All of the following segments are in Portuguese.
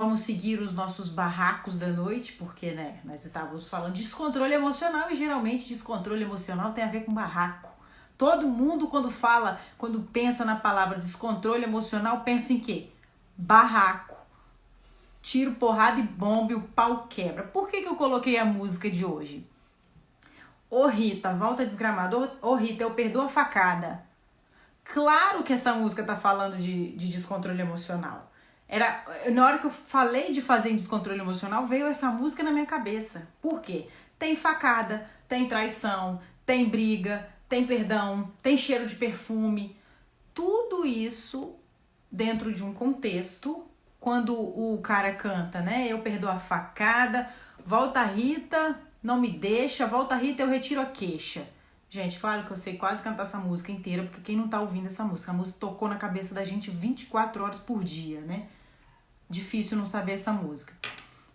Vamos seguir os nossos barracos da noite, porque, né, nós estávamos falando de descontrole emocional e geralmente descontrole emocional tem a ver com barraco. Todo mundo quando pensa na palavra descontrole emocional, pensa em quê? Barraco. Tiro, porrada e bomba e o pau quebra. Por que eu coloquei a música de hoje? Ô Rita, volta desgramada. Ô Rita, eu perdoo a facada. Claro que essa música tá falando de descontrole emocional. Na hora que eu falei de fazer em descontrole emocional, veio essa música na minha cabeça. Por quê? Tem facada, tem traição, tem briga, tem perdão, tem cheiro de perfume. Tudo isso dentro de um contexto, quando o cara canta, né? Eu perdoo a facada, volta Rita, não me deixa, volta Rita, eu retiro a queixa. Gente, claro que eu sei quase cantar essa música inteira, porque quem não tá ouvindo essa música? A música tocou na cabeça da gente 24 horas por dia, né? Difícil não saber essa música.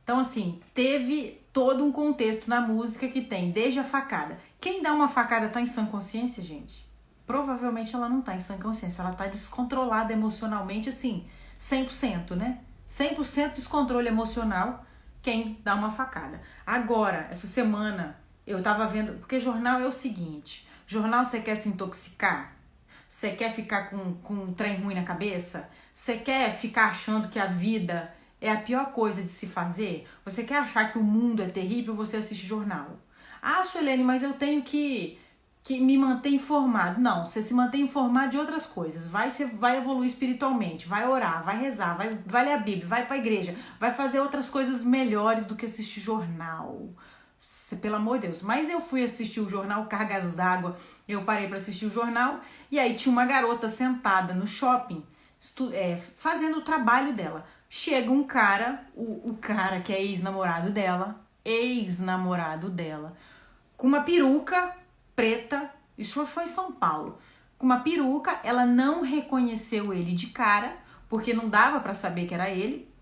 Então, assim, teve todo um contexto na música que tem desde a facada. Quem dá uma facada tá em sã consciência, gente? Provavelmente ela não tá em sã consciência, ela tá descontrolada emocionalmente, assim, 100%, né? 100% descontrole emocional quem dá uma facada. Agora, essa semana, eu tava vendo, porque jornal é o seguinte, jornal você quer se intoxicar? Você quer ficar com um trem ruim na cabeça? Você quer ficar achando que a vida é a pior coisa de se fazer? Você quer achar que o mundo é terrível? Você assiste jornal. Ah, Suelene, mas eu tenho que me manter informado. Não, você se mantém informado de outras coisas. Você vai evoluir espiritualmente, vai orar, vai rezar, vai ler a Bíblia, vai pra igreja, vai fazer outras coisas melhores do que assistir jornal. Pelo amor de Deus. Mas eu fui assistir o jornal Cargas d'Água, eu parei para assistir o jornal e aí tinha uma garota sentada no shopping fazendo o trabalho dela. Chega um cara, o cara que é ex-namorado dela, com uma peruca preta, isso foi em São Paulo, com uma peruca, ela não reconheceu ele de cara, porque não dava para saber que era ele.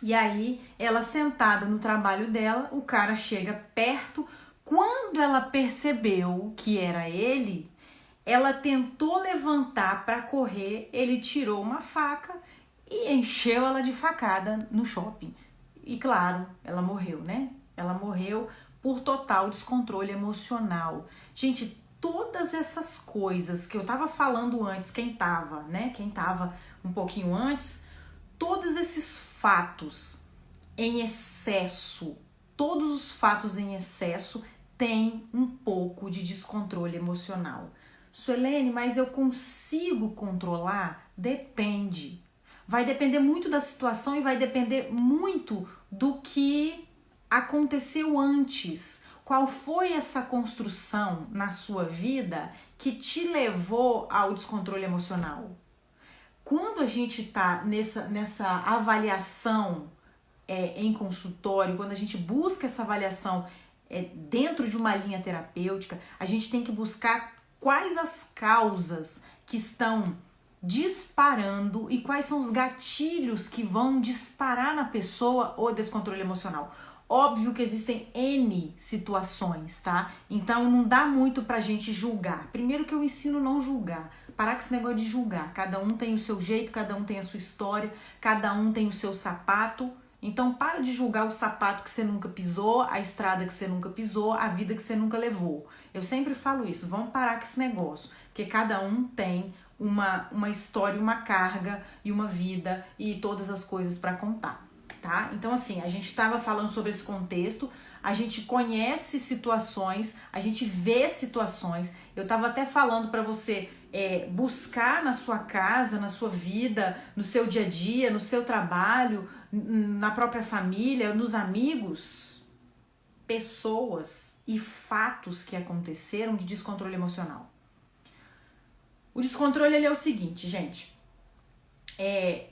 E aí, ela sentada no trabalho dela, o cara chega perto. Quando ela percebeu que era ele, ela tentou levantar para correr, ele tirou uma faca e encheu ela de facada no shopping. E claro, ela morreu, né? Ela morreu por total descontrole emocional. Gente, todas essas coisas que eu tava falando antes, quem tava um pouquinho antes, todos esses fatos em excesso, todos os fatos em excesso têm um pouco de descontrole emocional. Suelene, mas eu consigo controlar? Depende. Vai depender muito da situação e vai depender muito do que aconteceu antes. Qual foi essa construção na sua vida que te levou ao descontrole emocional? Quando a gente está nessa avaliação em consultório, quando a gente busca essa avaliação dentro de uma linha terapêutica, a gente tem que buscar quais as causas que estão disparando e quais são os gatilhos que vão disparar na pessoa o descontrole emocional. Óbvio que existem N situações, tá? Então não dá muito pra gente julgar. Primeiro que eu ensino não julgar. Parar com esse negócio de julgar. Cada um tem o seu jeito, cada um tem a sua história, cada um tem o seu sapato. Então para de julgar o sapato que você nunca pisou, a estrada que você nunca pisou, a vida que você nunca levou. Eu sempre falo isso, vamos parar com esse negócio. Porque cada um tem uma história, uma carga e uma vida e todas as coisas para contar. Tá? Então, assim, a gente estava falando sobre esse contexto, a gente conhece situações, a gente vê situações. Eu estava até falando para você buscar na sua casa, na sua vida, no seu dia a dia, no seu trabalho, na própria família, nos amigos, pessoas e fatos que aconteceram de descontrole emocional. O descontrole ele é o seguinte, gente,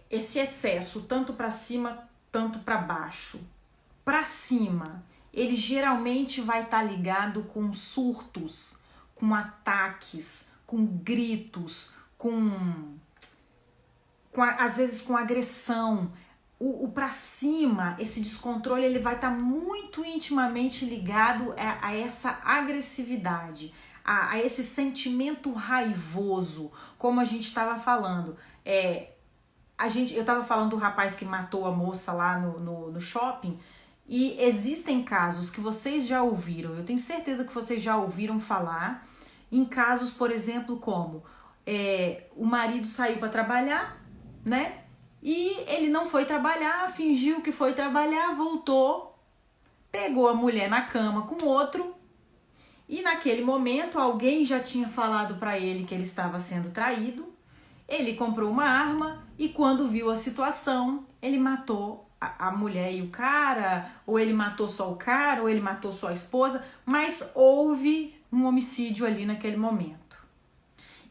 esse excesso tanto para cima tanto para baixo. Para cima, ele geralmente vai estar ligado com surtos, com ataques, com gritos, às vezes com agressão. O para cima, esse descontrole, ele vai estar muito intimamente ligado a essa agressividade, a esse sentimento raivoso, como a gente estava falando. eu tava falando do rapaz que matou a moça lá no shopping, e existem casos que vocês já ouviram, eu tenho certeza que vocês já ouviram falar, em casos, por exemplo, como o marido saiu para trabalhar, né? E ele não foi trabalhar, fingiu que foi trabalhar, voltou, pegou a mulher na cama com outro, e naquele momento alguém já tinha falado para ele que ele estava sendo traído. Ele comprou uma arma e quando viu a situação, ele matou a mulher e o cara, ou ele matou só o cara, ou ele matou só a esposa, mas houve um homicídio ali naquele momento.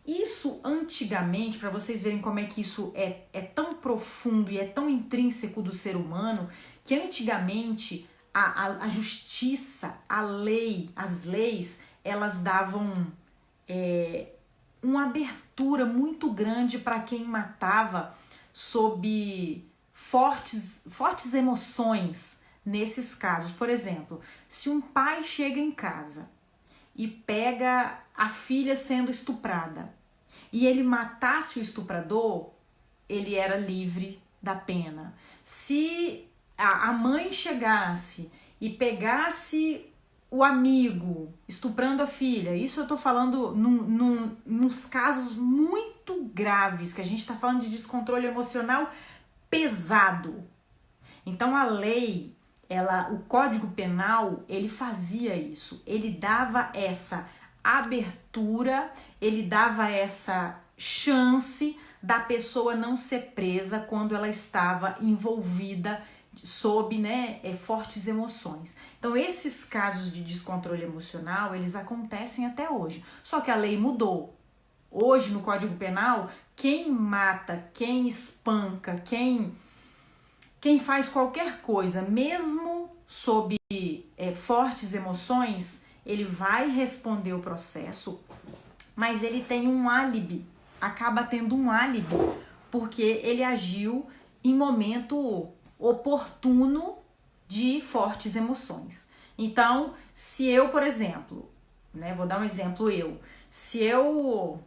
Isso antigamente, para vocês verem como é que isso é tão profundo e é tão intrínseco do ser humano, que antigamente a justiça, a lei, as leis, elas davam uma abertura muito grande para quem matava sob fortes emoções nesses casos. Por exemplo, se um pai chega em casa e pega a filha sendo estuprada e ele matasse o estuprador, ele era livre da pena. Se a mãe chegasse e pegasse o amigo estuprando a filha, isso eu tô falando nos casos muito graves, que a gente tá falando de descontrole emocional pesado. Então a lei, o Código Penal, ele fazia isso, ele dava essa abertura, ele dava essa chance da pessoa não ser presa quando ela estava envolvida sob fortes emoções. Então esses casos de descontrole emocional, eles acontecem até hoje, só que a lei mudou. Hoje no Código Penal, quem mata, quem espanca, quem faz qualquer coisa, mesmo sob fortes emoções, ele vai responder o processo, mas ele tem um álibi, acaba tendo um álibi, porque ele agiu em momento oportuno de fortes emoções. Então, se eu, por exemplo, vou dar um exemplo, se eu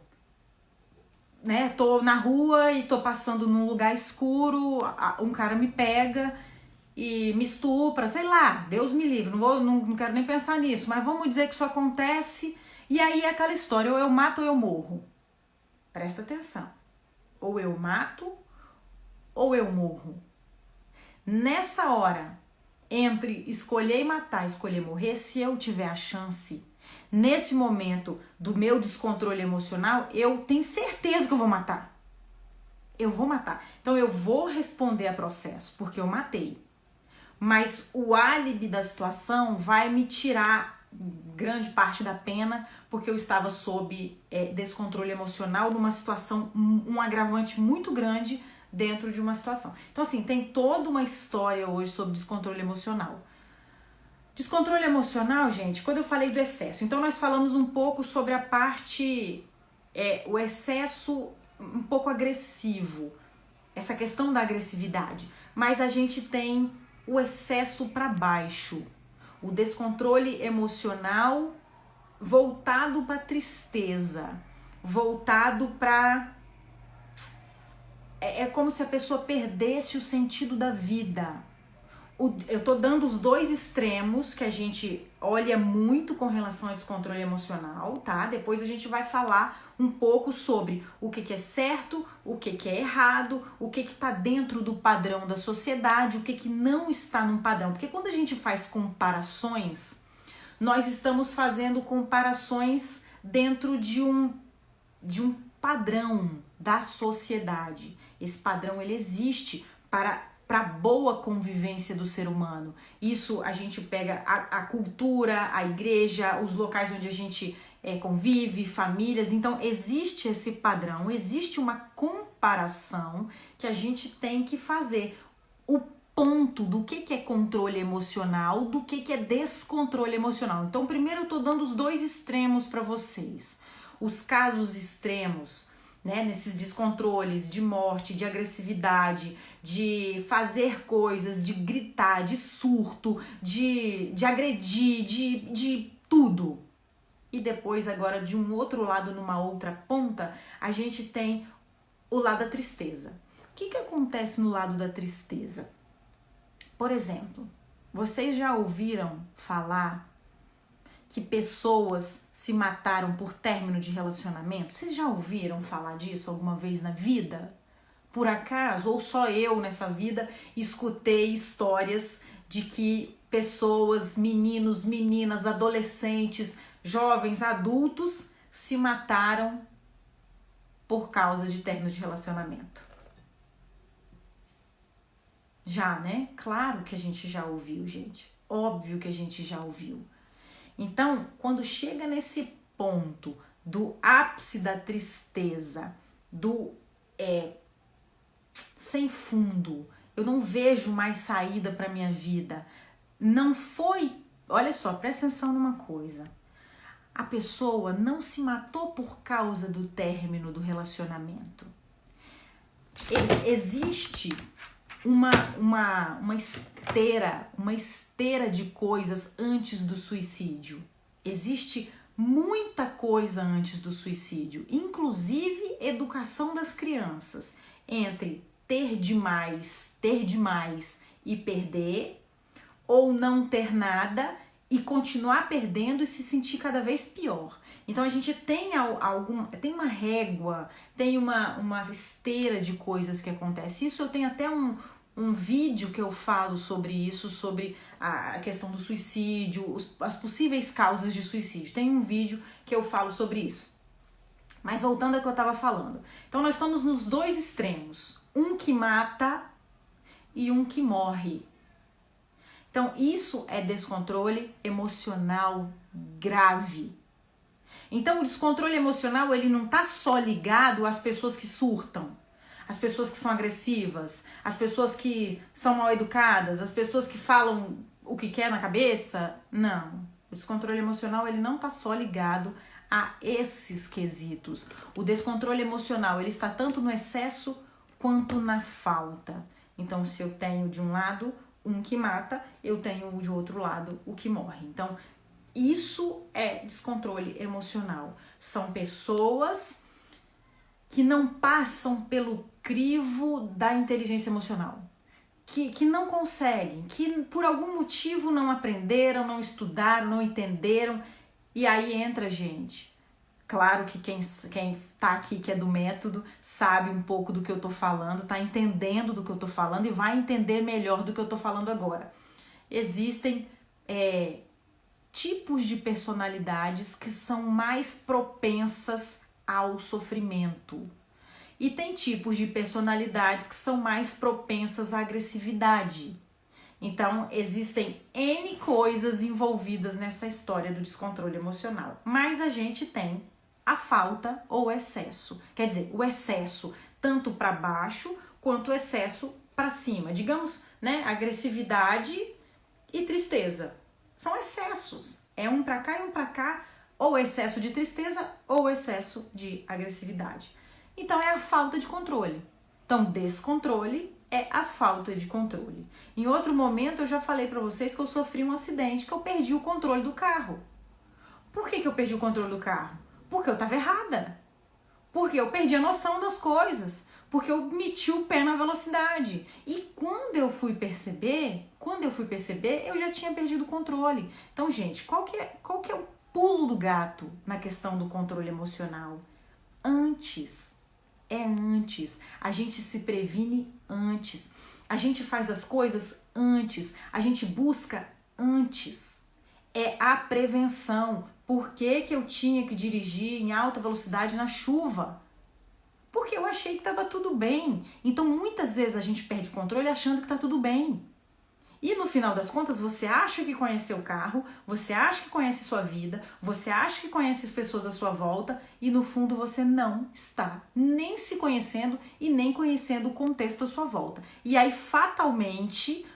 tô na rua e tô passando num lugar escuro, um cara me pega e me estupra, sei lá, Deus me livre, não quero nem pensar nisso, mas vamos dizer que isso acontece, e aí é aquela história, ou eu mato ou eu morro. Presta atenção, ou eu mato ou eu morro. Nessa hora, entre escolher e matar, escolher morrer, se eu tiver a chance, nesse momento do meu descontrole emocional, eu tenho certeza que eu vou matar. Eu vou matar. Então eu vou responder a processo, porque eu matei. Mas o álibi da situação vai me tirar grande parte da pena, porque eu estava sob descontrole emocional numa situação, um agravante muito grande dentro de uma situação. Então assim, tem toda uma história hoje sobre descontrole emocional. Descontrole emocional, gente, quando eu falei do excesso, então nós falamos um pouco sobre a parte, o excesso um pouco agressivo, essa questão da agressividade, mas a gente tem o excesso para baixo, o descontrole emocional voltado para tristeza, voltado para... É como se a pessoa perdesse o sentido da vida. Eu tô dando os dois extremos que a gente olha muito com relação ao descontrole emocional, tá? Depois a gente vai falar um pouco sobre o que é certo, o que é errado, o que tá dentro do padrão da sociedade, o que não está num padrão. Porque quando a gente faz comparações, nós estamos fazendo comparações dentro de um padrão da sociedade. Esse padrão, ele existe para boa convivência do ser humano. Isso a gente pega a cultura, a igreja, os locais onde a gente convive, famílias. Então existe esse padrão, existe uma comparação que a gente tem que fazer. O ponto do que é controle emocional, do que é descontrole emocional. Então primeiro eu tô dando os dois extremos para vocês. Os casos extremos, nesses descontroles de morte, de agressividade, de fazer coisas, de gritar, de surto, de agredir, de tudo. E depois agora de um outro lado, numa outra ponta, a gente tem o lado da tristeza. O que acontece no lado da tristeza? Por exemplo, vocês já ouviram falar que pessoas se mataram por término de relacionamento? Vocês já ouviram falar disso alguma vez na vida? Por acaso, ou só eu nessa vida, escutei histórias de que pessoas, meninos, meninas, adolescentes, jovens, adultos se mataram por causa de término de relacionamento? Já, né? Claro que a gente já ouviu, gente. Óbvio que a gente já ouviu. Então, quando chega nesse ponto do ápice da tristeza, do sem fundo, eu não vejo mais saída para minha vida, não foi... Olha só, presta atenção numa coisa. A pessoa não se matou por causa do término do relacionamento. Existe uma esteira de coisas antes do suicídio. Existe muita coisa antes do suicídio, inclusive educação das crianças, entre ter demais e perder, ou não ter nada e continuar perdendo e se sentir cada vez pior. Então a gente tem tem uma régua, tem uma esteira de coisas que acontece. Isso eu tenho até um vídeo que eu falo sobre isso, sobre a questão do suicídio, as possíveis causas de suicídio. Tem um vídeo que eu falo sobre isso. Mas voltando ao que eu estava falando. Então nós estamos nos dois extremos. Um que mata e um que morre. Então isso é descontrole emocional grave. Então o descontrole emocional, ele não está só ligado às pessoas que surtam, as pessoas que são agressivas, as pessoas que são mal educadas, as pessoas que falam o que quer na cabeça. Não. O descontrole emocional, ele não está só ligado a esses quesitos. O descontrole emocional, ele está tanto no excesso quanto na falta. Então, se eu tenho de um lado um que mata, eu tenho de outro lado o que morre. Então, isso é descontrole emocional. São pessoas que não passam pelo crivo da inteligência emocional, que não conseguem, que por algum motivo não aprenderam, não estudaram, não entenderam, e aí entra, gente. Claro que quem tá aqui, que é do método, sabe um pouco do que eu tô falando, tá entendendo do que eu tô falando e vai entender melhor do que eu tô falando agora. Existem tipos de personalidades que são mais propensas ao sofrimento. E tem tipos de personalidades que são mais propensas à agressividade. Então, existem N coisas envolvidas nessa história do descontrole emocional. Mas a gente tem a falta ou o excesso. Quer dizer, o excesso tanto para baixo quanto o excesso para cima. Digamos, né, agressividade e tristeza. São excessos. É um para cá e um para cá, ou excesso de tristeza ou excesso de agressividade. Então, é a falta de controle. Então, descontrole é a falta de controle. Em outro momento, eu já falei para vocês que eu sofri um acidente, que eu perdi o controle do carro. Por que eu perdi o controle do carro? Porque eu estava errada. Porque eu perdi a noção das coisas. Porque eu meti o pé na velocidade. E quando eu fui perceber, eu já tinha perdido o controle. Então, gente, qual que é o pulo do gato na questão do controle emocional? Antes. A gente se previne antes. A gente faz as coisas antes. A gente busca antes. É a prevenção. Por que eu tinha que dirigir em alta velocidade na chuva? Porque eu achei que estava tudo bem. Então, muitas vezes a gente perde o controle achando que está tudo bem. E no final das contas, você acha que conhece seu carro, você acha que conhece sua vida, você acha que conhece as pessoas à sua volta e no fundo você não está nem se conhecendo e nem conhecendo o contexto à sua volta. E aí fatalmente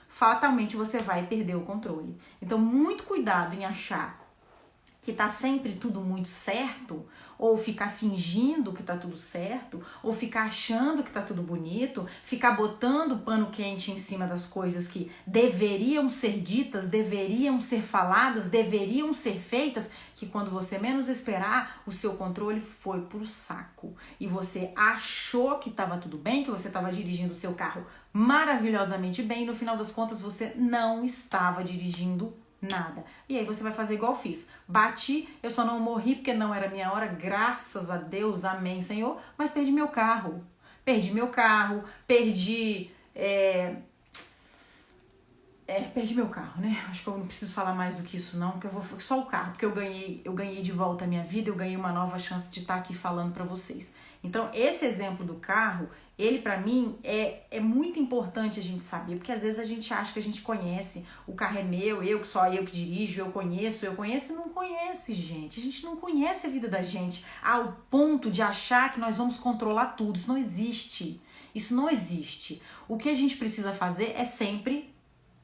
você vai perder o controle. Então muito cuidado em achar que tá sempre tudo muito certo, ou ficar fingindo que tá tudo certo, ou ficar achando que tá tudo bonito, ficar botando pano quente em cima das coisas que deveriam ser ditas, deveriam ser faladas, deveriam ser feitas, que quando você menos esperar, o seu controle foi pro saco. E você achou que tava tudo bem, que você tava dirigindo o seu carro maravilhosamente bem, e no final das contas você não estava dirigindo nada. E aí você vai fazer igual eu fiz. Bati, eu só não morri porque não era minha hora, graças a Deus, amém, Senhor, mas perdi meu carro. Perdi meu carro, perdi meu carro, né? Acho que eu não preciso falar mais do que isso não, porque eu vou só o carro, porque eu ganhei de volta a minha vida, eu ganhei uma nova chance de estar aqui falando pra vocês. Então, esse exemplo do carro, ele pra mim é muito importante a gente saber, porque às vezes a gente acha que a gente conhece, o carro é meu, só eu que dirijo, eu conheço, e não conhece, gente. A gente não conhece a vida da gente ao ponto de achar que nós vamos controlar tudo. Isso não existe. Isso não existe. O que a gente precisa fazer é sempre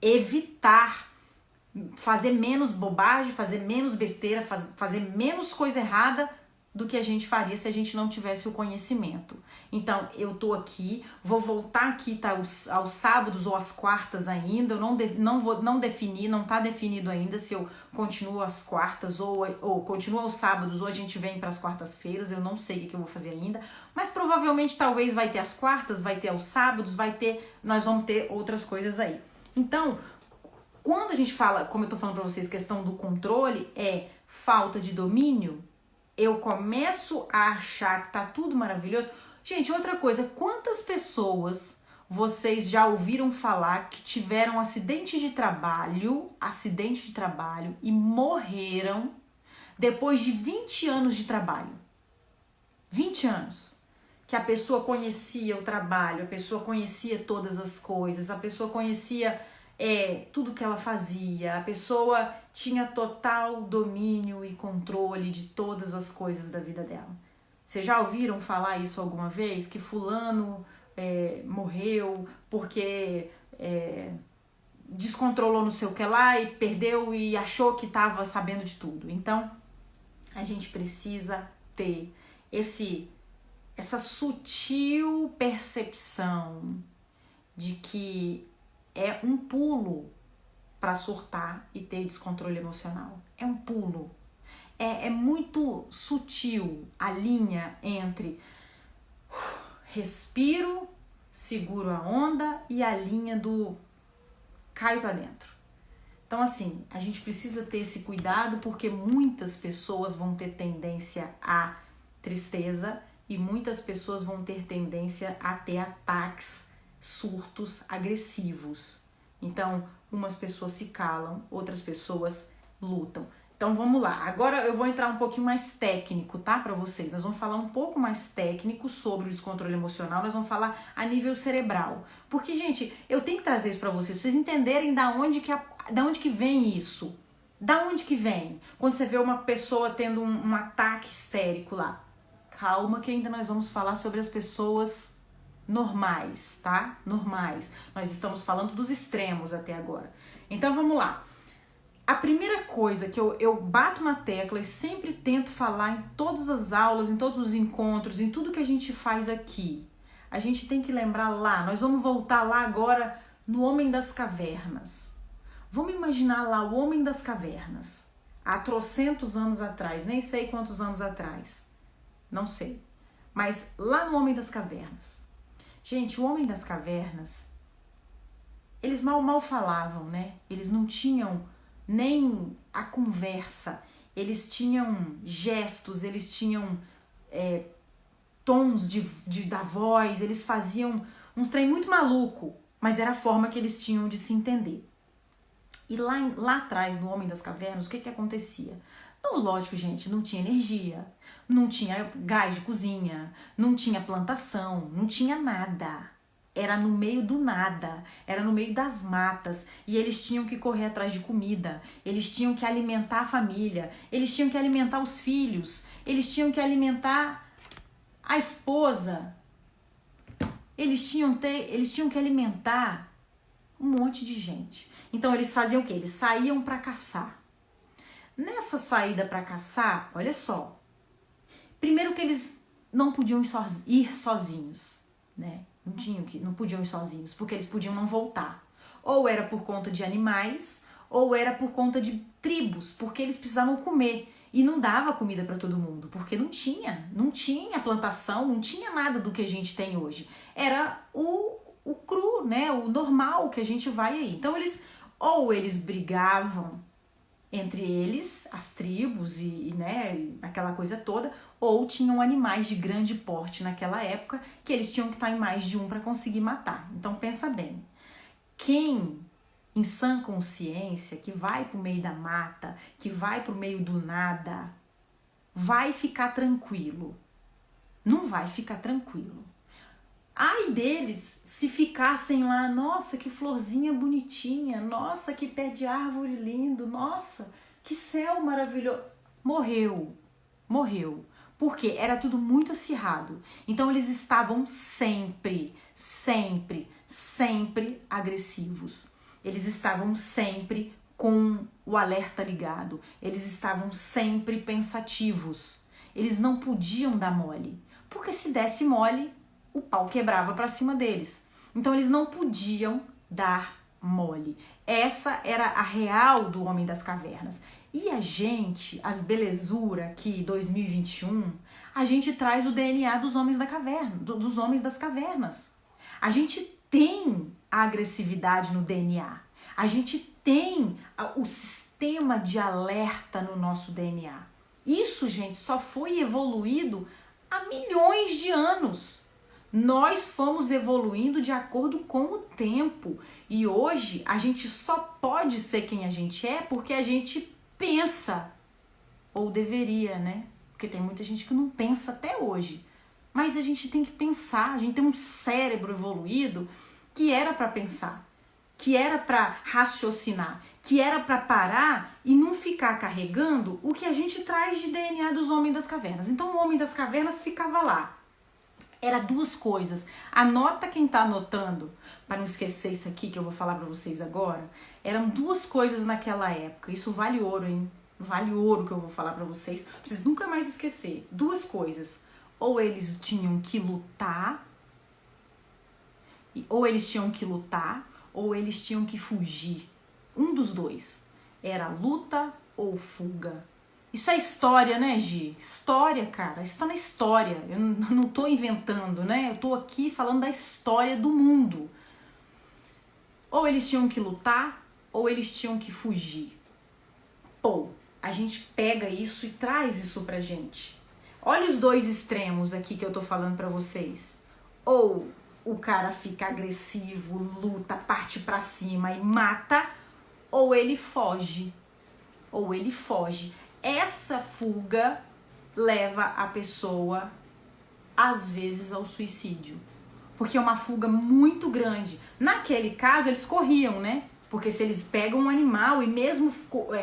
evitar fazer menos bobagem, fazer menos besteira, fazer menos coisa errada do que a gente faria se a gente não tivesse o conhecimento. Então, eu tô aqui, vou voltar aqui aos sábados ou às quartas ainda, eu não defini, não tá definido ainda se eu continuo às quartas ou continuo aos sábados ou a gente vem para as quartas-feiras, eu não sei o que eu vou fazer ainda, mas provavelmente talvez vai ter as quartas, vai ter aos sábados, nós vamos ter outras coisas aí. Então, quando a gente fala, como eu tô falando pra vocês, questão do controle, é falta de domínio, eu começo a achar que tá tudo maravilhoso. Gente, outra coisa, quantas pessoas vocês já ouviram falar que tiveram acidente de trabalho e morreram depois de 20 anos de trabalho? 20 anos. Que a pessoa conhecia o trabalho, a pessoa conhecia todas as coisas, a pessoa conhecia tudo que ela fazia, a pessoa tinha total domínio e controle de todas as coisas da vida dela. Vocês já ouviram falar isso alguma vez? Que fulano morreu porque descontrolou não sei o que lá e perdeu e achou que estava sabendo de tudo. Então, a gente precisa ter essa sutil percepção de que é um pulo para surtar e ter descontrole emocional. É um pulo. É muito sutil a linha entre respiro, seguro a onda e a linha do caio para dentro. Então, assim, a gente precisa ter esse cuidado porque muitas pessoas vão ter tendência a tristeza e muitas pessoas vão ter tendência a ter ataques, surtos agressivos. Então, umas pessoas se calam, outras pessoas lutam. Então, vamos lá. Agora eu vou entrar um pouquinho mais técnico, tá? Para vocês. Nós vamos falar um pouco mais técnico sobre o descontrole emocional. Nós vamos falar a nível cerebral. Porque, gente, eu tenho que trazer isso para vocês entenderem da onde que vem isso. Da onde que vem? Quando você vê uma pessoa tendo um ataque histérico lá. Calma que ainda nós vamos falar sobre as pessoas normais, tá? Normais. Nós estamos falando dos extremos até agora. Então, vamos lá. A primeira coisa que eu bato na tecla e sempre tento falar em todas as aulas, em todos os encontros, em tudo que a gente faz aqui, a gente tem que lembrar lá, nós vamos voltar lá agora no Homem das Cavernas. Vamos imaginar lá o Homem das Cavernas, há trocentos anos atrás, nem sei quantos anos atrás, não sei, mas lá no Homem das Cavernas. Gente, o Homem das Cavernas, eles mal falavam, né? Eles não tinham nem a conversa, eles tinham gestos, eles tinham tons da voz, eles faziam uns trem muito maluco, mas era a forma que eles tinham de se entender. E lá atrás, no Homem das Cavernas, o que acontecia? Não, lógico, gente, não tinha energia, não tinha gás de cozinha, não tinha plantação, não tinha nada. Era no meio do nada, era no meio das matas, e eles tinham que correr atrás de comida, eles tinham que alimentar a família, eles tinham que alimentar os filhos, eles tinham que alimentar a esposa, eles tinham que alimentar um monte de gente. Então eles faziam o quê? Eles saíam para caçar. Nessa saída para caçar, olha só. Primeiro que eles não podiam ir sozinhos, né? Não podiam ir sozinhos, porque eles podiam não voltar. Ou era por conta de animais, ou era por conta de tribos, porque eles precisavam comer. E não dava comida para todo mundo, porque não tinha plantação, não tinha nada do que a gente tem hoje. Era o cru, né? O normal que a gente vai aí. Então eles brigavam entre eles, as tribos né, aquela coisa toda, ou tinham animais de grande porte naquela época que eles tinham que estar em mais de um para conseguir matar. Então pensa bem, quem em sã consciência, que vai pro meio da mata, que vai pro meio do nada, vai ficar tranquilo. Não vai ficar tranquilo. Ai deles se ficassem lá, nossa, que florzinha bonitinha, nossa, que pé de árvore lindo, nossa, que céu maravilhoso. Morreu. Porque era tudo muito acirrado. Então eles estavam sempre agressivos. Eles estavam sempre com o alerta ligado. Eles estavam sempre pensativos. Eles não podiam dar mole. Porque se desse mole, o pau quebrava para cima deles. Então eles não podiam dar mole. Essa era a real do Homem das Cavernas. E a gente, as belezura aqui 2021, a gente traz o DNA dos homens da caverna, dos homens das cavernas. A gente tem a agressividade no DNA. A gente tem o sistema de alerta no nosso DNA. Isso, gente, só foi evoluído há milhões de anos. Nós fomos evoluindo de acordo com o tempo. E hoje a gente só pode ser quem a gente é porque a gente pensa. Ou deveria, né? Porque tem muita gente que não pensa até hoje. Mas a gente tem que pensar. A gente tem um cérebro evoluído que era para pensar, que era para raciocinar, que era para parar e não ficar carregando o que a gente traz de DNA dos homens das cavernas. Então o homem das cavernas ficava lá. Era duas coisas. Anota quem tá anotando, para não esquecer isso aqui que eu vou falar para vocês agora. Eram duas coisas naquela época. Isso vale ouro, hein? Vale ouro que eu vou falar para vocês. Pra vocês nunca mais esquecer. Duas coisas. Ou eles tinham que lutar, ou eles tinham que fugir. Um dos dois. Era luta ou fuga. Isso é história, né, Gi? História, cara. Isso tá na história. Eu não tô inventando, né? Eu tô aqui falando da história do mundo. Ou eles tinham que lutar, ou eles tinham que fugir. Pô, a gente pega isso e traz isso pra gente. Olha os dois extremos aqui que eu tô falando pra vocês. Ou o cara fica agressivo, luta, parte pra cima e mata, ou ele foge. Essa fuga leva a pessoa, às vezes, ao suicídio. Porque é uma fuga muito grande. Naquele caso, eles corriam, né? Porque se eles pegam um animal e mesmo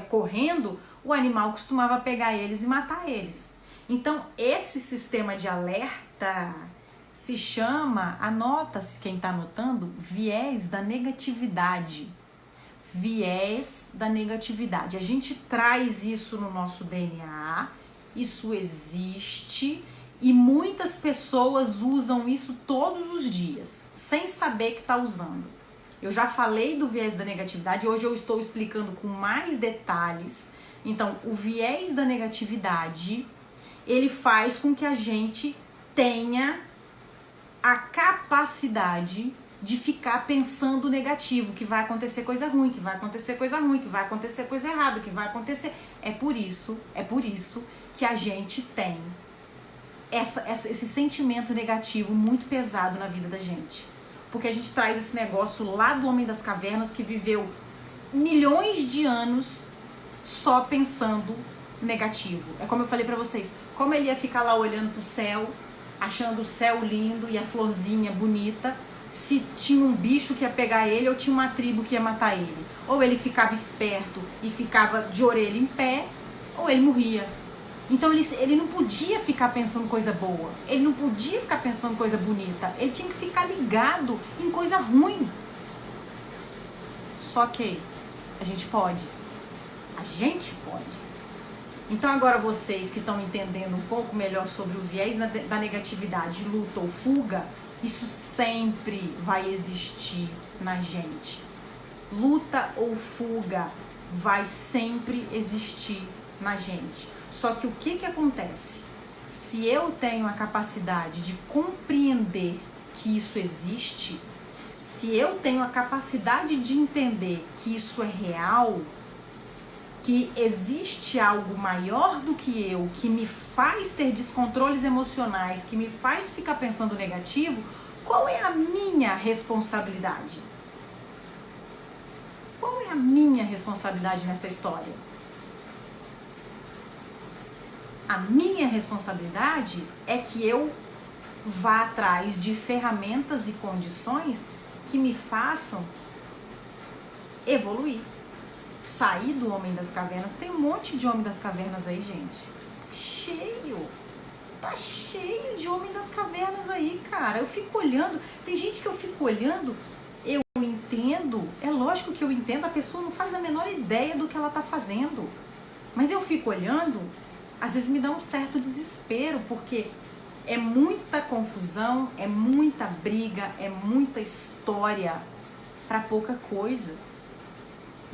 correndo, o animal costumava pegar eles e matar eles. Então, esse sistema de alerta se chama, anota-se quem está anotando, viés da negatividade. Viés da negatividade. A gente traz isso no nosso DNA, isso existe e muitas pessoas usam isso todos os dias, sem saber que está usando. Eu já falei do viés da negatividade, hoje eu estou explicando com mais detalhes. Então, o viés da negatividade, ele faz com que a gente tenha a capacidade de ficar pensando negativo, que vai acontecer coisa ruim, que vai acontecer coisa ruim, que vai acontecer coisa errada, que vai acontecer... É por isso que a gente tem esse sentimento negativo muito pesado na vida da gente. Porque a gente traz esse negócio lá do Homem das Cavernas que viveu milhões de anos só pensando negativo. É como eu falei pra vocês, como ele ia ficar lá olhando pro céu, achando o céu lindo e a florzinha bonita, se tinha um bicho que ia pegar ele ou tinha uma tribo que ia matar ele. Ou ele ficava esperto e ficava de orelha em pé, ou ele morria. Então ele não podia ficar pensando coisa boa, ele não podia ficar pensando coisa bonita, ele tinha que ficar ligado em coisa ruim. Só que a gente pode. Então agora vocês que estão entendendo um pouco melhor sobre o viés da negatividade, luta ou fuga, isso sempre vai existir na gente. Luta ou fuga vai sempre existir na gente. Só que o que acontece? Se eu tenho a capacidade de compreender que isso existe, se eu tenho a capacidade de entender que isso é real, que existe algo maior do que eu, que me faz ter descontroles emocionais, que me faz ficar pensando negativo, qual é a minha responsabilidade? Qual é a minha responsabilidade nessa história? A minha responsabilidade é que eu vá atrás de ferramentas e condições que me façam evoluir. Sair do homem das cavernas. Tem um monte de homem das cavernas aí, gente. Tá cheio de homem das cavernas aí, cara. Eu fico olhando. Tem gente que eu fico olhando, eu entendo. É lógico que eu entendo. A pessoa não faz a menor ideia do que ela tá fazendo. Mas eu fico olhando, às vezes me dá um certo desespero, porque é muita confusão, é muita briga, é muita história pra pouca coisa.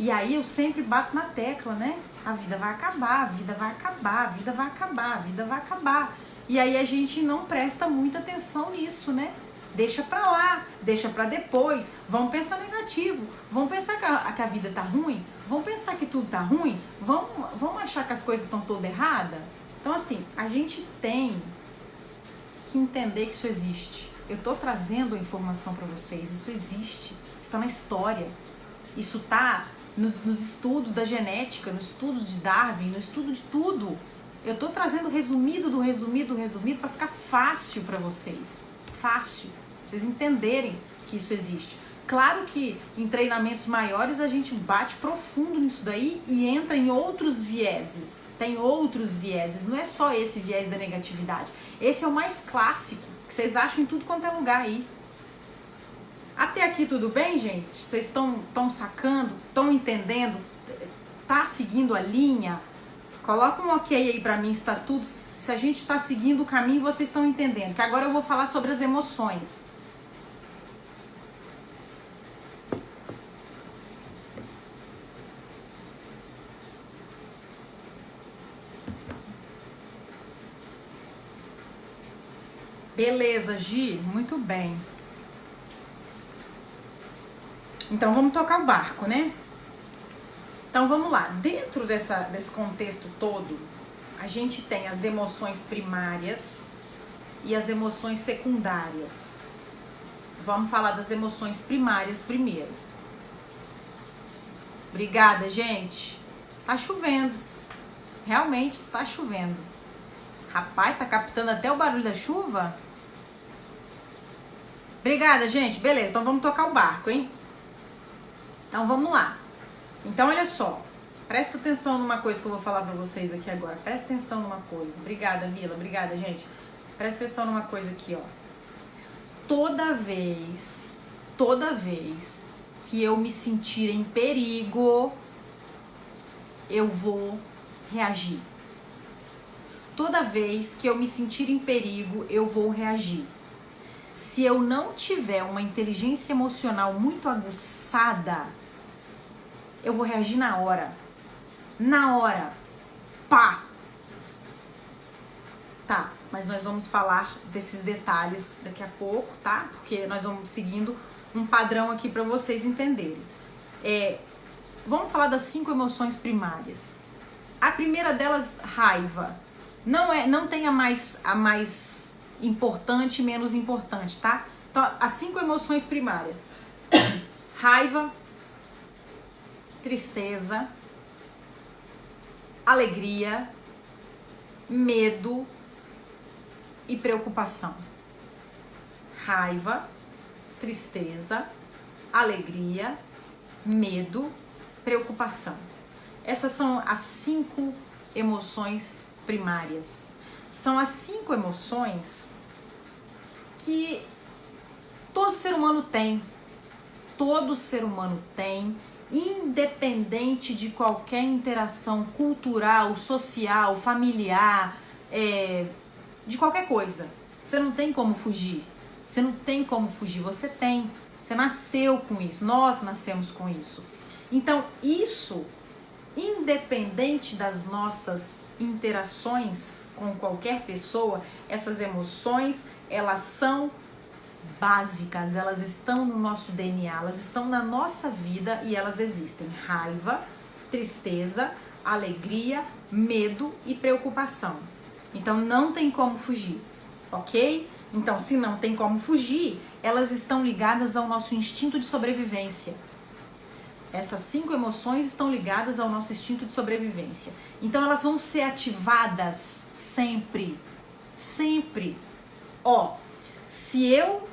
E aí eu sempre bato na tecla, né? A vida vai acabar, a vida vai acabar, a vida vai acabar, a vida vai acabar. E aí a gente não presta muita atenção nisso, né? Deixa pra lá, deixa pra depois. Vamos pensar negativo, vamos pensar que a vida tá ruim, vamos pensar que tudo tá ruim, vamos achar que as coisas estão todas erradas. Então assim, a gente tem que entender que isso existe. Eu tô trazendo a informação pra vocês, isso existe, está na história, isso tá nos estudos da genética, nos estudos de Darwin, no estudo de tudo. Eu tô trazendo resumido para ficar fácil para vocês. Fácil. Pra vocês entenderem que isso existe. Claro que em treinamentos maiores a gente bate profundo nisso daí e entra em outros vieses. Tem outros vieses, não é só esse viés da negatividade. Esse é o mais clássico, que vocês acham em tudo quanto é lugar aí. Até aqui tudo bem, gente? Vocês estão sacando? Estão entendendo? Tá seguindo a linha? Coloca um ok aí pra mim se tá tudo. Se a gente tá seguindo o caminho, vocês estão entendendo. Que agora eu vou falar sobre as emoções. Beleza, Gi? Muito bem. Então vamos tocar o barco, né? Então vamos lá. Dentro desse contexto todo, a gente tem as emoções primárias e as emoções secundárias. Vamos falar das emoções primárias primeiro. Obrigada, gente. Tá chovendo. Realmente está chovendo. Rapaz, tá captando até o barulho da chuva? Obrigada, gente. Beleza, então vamos tocar o barco, hein? Então vamos lá. Então olha só, presta atenção numa coisa que eu vou falar pra vocês aqui agora. Presta atenção numa coisa. Obrigada, Mila. Obrigada, gente. Presta atenção numa coisa aqui, ó. Toda vez que eu me sentir em perigo, eu vou reagir. Toda vez que eu me sentir em perigo, eu vou reagir. Se eu não tiver uma inteligência emocional muito aguçada, eu vou reagir na hora. Na hora. Pá! Tá, mas nós vamos falar desses detalhes daqui a pouco, tá? Porque nós vamos seguindo um padrão aqui para vocês entenderem. Vamos falar das 5 emoções primárias. A primeira delas, raiva. Não tem a mais importante e menos importante, tá? Então, as 5 emoções primárias. Raiva, tristeza, alegria, medo e preocupação. Raiva, tristeza, alegria, medo, preocupação. Essas são as 5 emoções primárias. São as 5 emoções que todo ser humano tem. Todo ser humano tem independente de qualquer interação cultural, social, familiar, de qualquer coisa. Você não tem como fugir. Você não tem como fugir, você tem. Você nasceu com isso, nós nascemos com isso. Então, isso, independente das nossas interações com qualquer pessoa, essas emoções, elas são básicas, elas estão no nosso DNA, elas estão na nossa vida e elas existem. Raiva, tristeza, alegria, medo e preocupação. Então não tem como fugir, ok? Então, se não tem como fugir, elas estão ligadas ao nosso instinto de sobrevivência. Essas 5 emoções estão ligadas ao nosso instinto de sobrevivência. Então elas vão ser ativadas sempre. Sempre. Se eu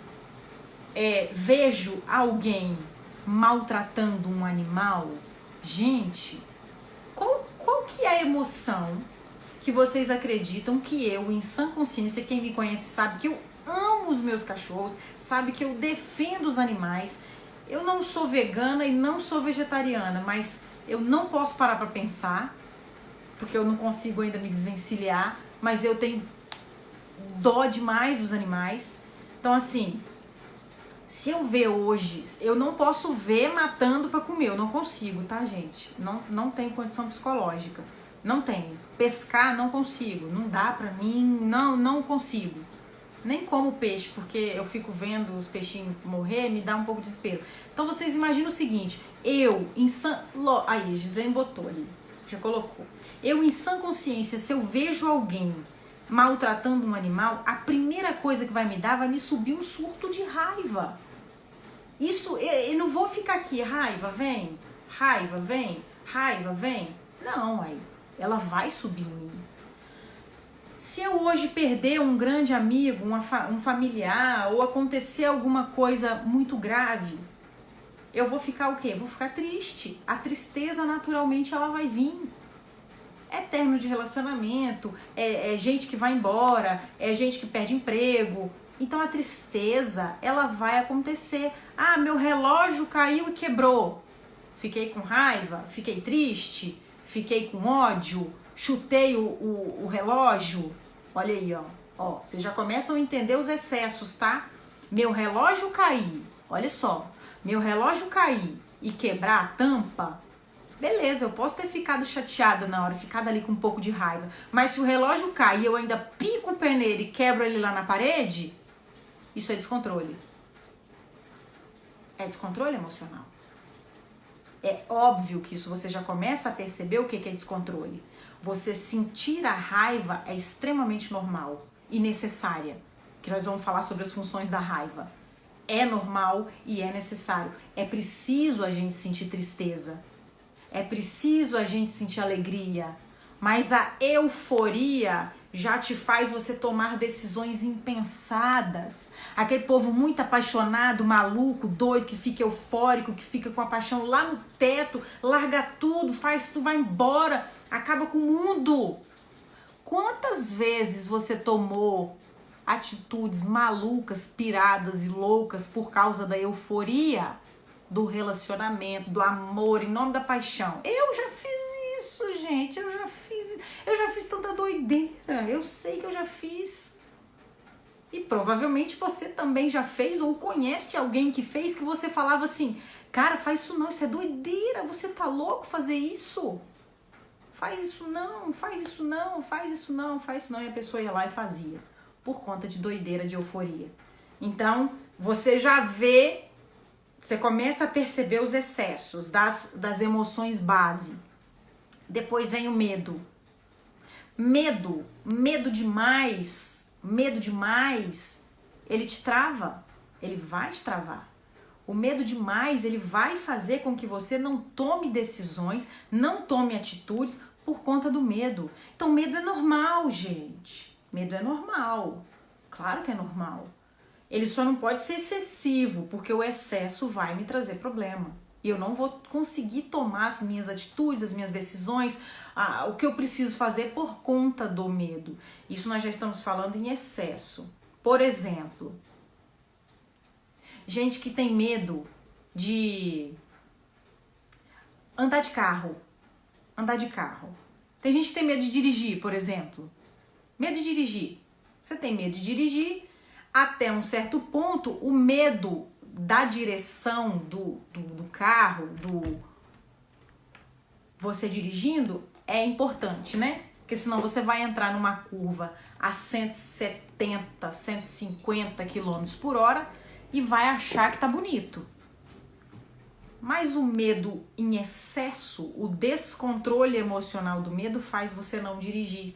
vejo alguém maltratando um animal, gente, qual que é a emoção que vocês acreditam que eu, em sã consciência, quem me conhece sabe que eu amo os meus cachorros, sabe que eu defendo os animais, eu não sou vegana e não sou vegetariana, mas eu não posso parar pra pensar, porque eu não consigo ainda me desvencilhar, mas eu tenho dó demais dos animais. Então, assim, se eu ver hoje, eu não posso ver matando pra comer, eu não consigo, tá, gente? Não tenho condição psicológica, não tenho. Pescar, não consigo, não dá pra mim, não consigo. Nem como peixe, porque eu fico vendo os peixinhos morrer, me dá um pouco de desespero. Então vocês imaginam o seguinte, aí, Gislaine botou ali, já colocou. Eu, em sã consciência, se eu vejo alguém maltratando um animal, a primeira coisa que vai me subir um surto de raiva. Isso, eu não vou ficar aqui, raiva vem, raiva vem, raiva vem. Não, aí, ela vai subir em mim. Se eu hoje perder um grande amigo, um familiar, ou acontecer alguma coisa muito grave, eu vou ficar o quê? Vou ficar triste. A tristeza, naturalmente, ela vai vir. É término de relacionamento, é gente que vai embora, é gente que perde emprego. Então a tristeza, ela vai acontecer. Ah, meu relógio caiu e quebrou. Fiquei com raiva, fiquei triste, fiquei com ódio, chutei o relógio. Olha aí, ó. Vocês já começam a entender os excessos, tá? Meu relógio cair, olha só. Meu relógio cair e quebrar a tampa, beleza, eu posso ter ficado chateada na hora, ficado ali com um pouco de raiva. Mas se o relógio cai e eu ainda pico o pé nele e quebro ele lá na parede, isso é descontrole. É descontrole emocional. É óbvio que isso você já começa a perceber o que é descontrole. Você sentir a raiva é extremamente normal e necessária. Que nós vamos falar sobre as funções da raiva. É normal e é necessário. É preciso a gente sentir tristeza. É preciso a gente sentir alegria. Mas a euforia já te faz você tomar decisões impensadas. Aquele povo muito apaixonado, maluco, doido, que fica eufórico, que fica com a paixão lá no teto, larga tudo, faz tudo, vai embora, acaba com o mundo. Quantas vezes você tomou atitudes malucas, piradas e loucas por causa da euforia, do relacionamento, do amor, em nome da paixão? Eu já fiz isso, gente, eu já fiz tanta doideira, eu sei que eu já fiz. E provavelmente você também já fez ou conhece alguém que fez, que você falava assim, cara, faz isso não, isso é doideira, você tá louco fazer isso? Faz isso não, faz isso não, faz isso não, faz isso não. E a pessoa ia lá e fazia, por conta de doideira, de euforia. Então, você já vê, você começa a perceber os excessos das emoções base. Depois vem o medo. Medo demais, ele te trava, ele vai te travar. O medo demais, ele vai fazer com que você não tome decisões, não tome atitudes por conta do medo. Então, medo é normal, gente. Medo é normal. Claro que é normal. Ele só não pode ser excessivo, porque o excesso vai me trazer problema. E eu não vou conseguir tomar as minhas atitudes, as minhas decisões, o que eu preciso fazer por conta do medo. Isso nós já estamos falando em excesso. Por exemplo, gente que tem medo de Andar de carro. Andar de carro. Tem gente que tem medo de dirigir, por exemplo. Medo de dirigir. Você tem medo de dirigir, até um certo ponto, o medo da direção do carro, você dirigindo, é importante, né? Porque senão você vai entrar numa curva a 170, 150 km por hora e vai achar que tá bonito. Mas o medo em excesso, o descontrole emocional do medo faz você não dirigir.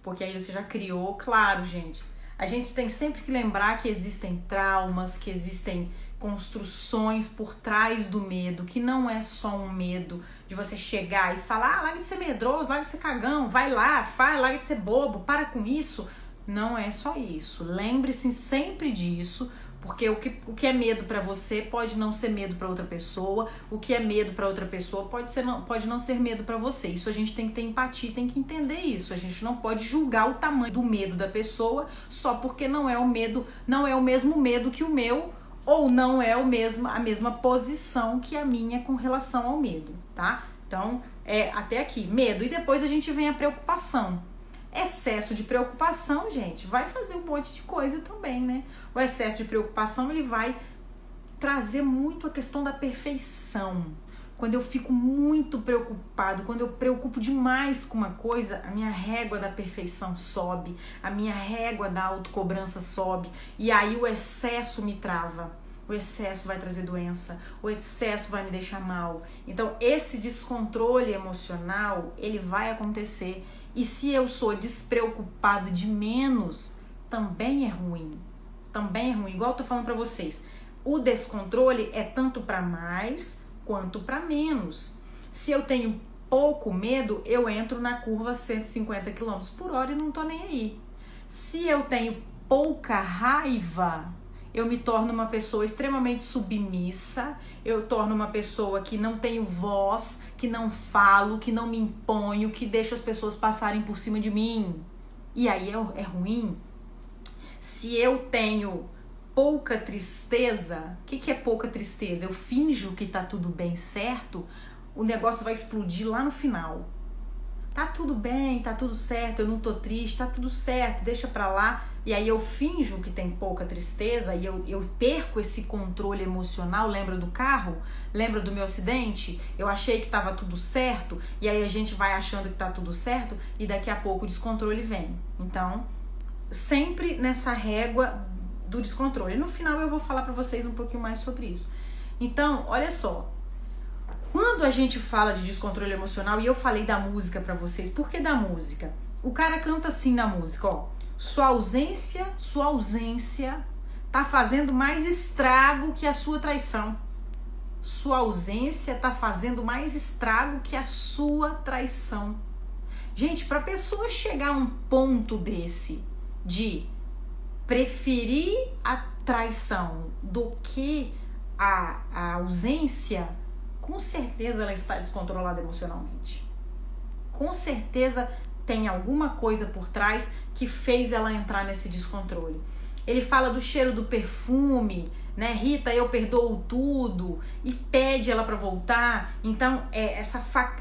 Porque aí você já criou, claro, gente. A gente tem sempre que lembrar que existem traumas, que existem construções por trás do medo, que não é só um medo de você chegar e falar, larga de ser medroso, larga de ser cagão, vai lá, faz, larga de ser bobo, para com isso. Não é só isso. Lembre-se sempre disso, porque o que é medo para você pode não ser medo para outra pessoa, o que é medo para outra pessoa pode não ser medo para você. Isso a gente tem que ter empatia, tem que entender isso. A gente não pode julgar o tamanho do medo da pessoa só porque não é o mesmo medo que o meu, ou não é a mesma posição que a minha com relação ao medo, tá? Então, até aqui, medo. E depois a gente vem a preocupação. Excesso de preocupação, gente, vai fazer um monte de coisa também, né? O excesso de preocupação, ele vai trazer muito a questão da perfeição. Quando eu fico muito preocupado, quando eu preocupo demais com uma coisa, a minha régua da perfeição sobe, a minha régua da autocobrança sobe, e aí o excesso me trava. O excesso vai trazer doença, o excesso vai me deixar mal. Então, esse descontrole emocional, ele vai acontecer. E se eu sou despreocupado de menos, também é ruim. Também é ruim. Igual eu tô falando pra vocês. O descontrole é tanto para mais quanto para menos. Se eu tenho pouco medo, eu entro na curva 150 km por hora e não tô nem aí. Se eu tenho pouca raiva, eu me torno uma pessoa extremamente submissa, eu torno uma pessoa que não tenho voz, que não falo, que não me imponho, que deixo as pessoas passarem por cima de mim. E aí é ruim. Se eu tenho pouca tristeza, o que é pouca tristeza? Eu finjo que tá tudo bem, certo? O negócio vai explodir lá no final. Tá tudo bem, tá tudo certo, eu não tô triste, tá tudo certo, deixa pra lá. E aí eu finjo que tem pouca tristeza e eu perco esse controle emocional. Lembra do carro? Lembra do meu acidente? Eu achei que tava tudo certo e aí a gente vai achando que tá tudo certo e daqui a pouco o descontrole vem. Então, sempre nessa régua do descontrole. No final eu vou falar pra vocês um pouquinho mais sobre isso. Então, olha só. Quando a gente fala de descontrole emocional, e eu falei da música pra vocês, por que da música? O cara canta assim na música, ó. Sua ausência tá fazendo mais estrago que a sua traição. Sua ausência tá fazendo mais estrago que a sua traição. Gente, pra pessoa chegar a um ponto desse, de preferir a traição do que a ausência, com certeza ela está descontrolada emocionalmente. Com certeza tem alguma coisa por trás que fez ela entrar nesse descontrole. Ele fala do cheiro do perfume, né? Rita, eu perdoo tudo, e pede ela para voltar. Então,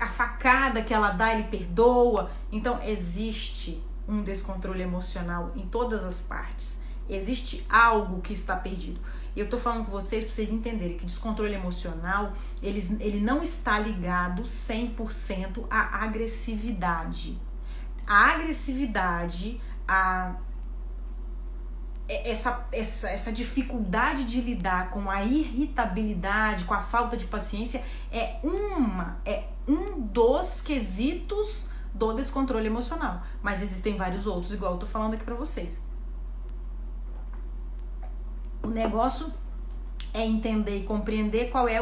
a facada que ela dá, ele perdoa. Então, existe um descontrole emocional em todas as partes. Existe algo que está perdido. Eu tô falando com vocês para vocês entenderem que descontrole emocional, ele não está ligado 100% à agressividade. A agressividade, essa dificuldade de lidar com a irritabilidade, com a falta de paciência, é um dos quesitos do descontrole emocional. Mas existem vários outros, igual eu tô falando aqui pra vocês. O negócio é entender e compreender qual é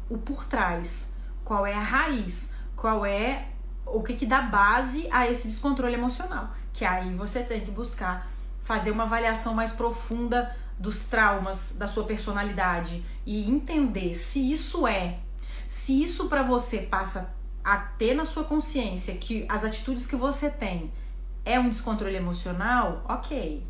o por trás, qual é a raiz, qual é o que dá base a esse descontrole emocional. Que aí você tem que buscar fazer uma avaliação mais profunda dos traumas da sua personalidade e entender se isso pra você passa a ter na sua consciência que as atitudes que você tem é um descontrole emocional, ok.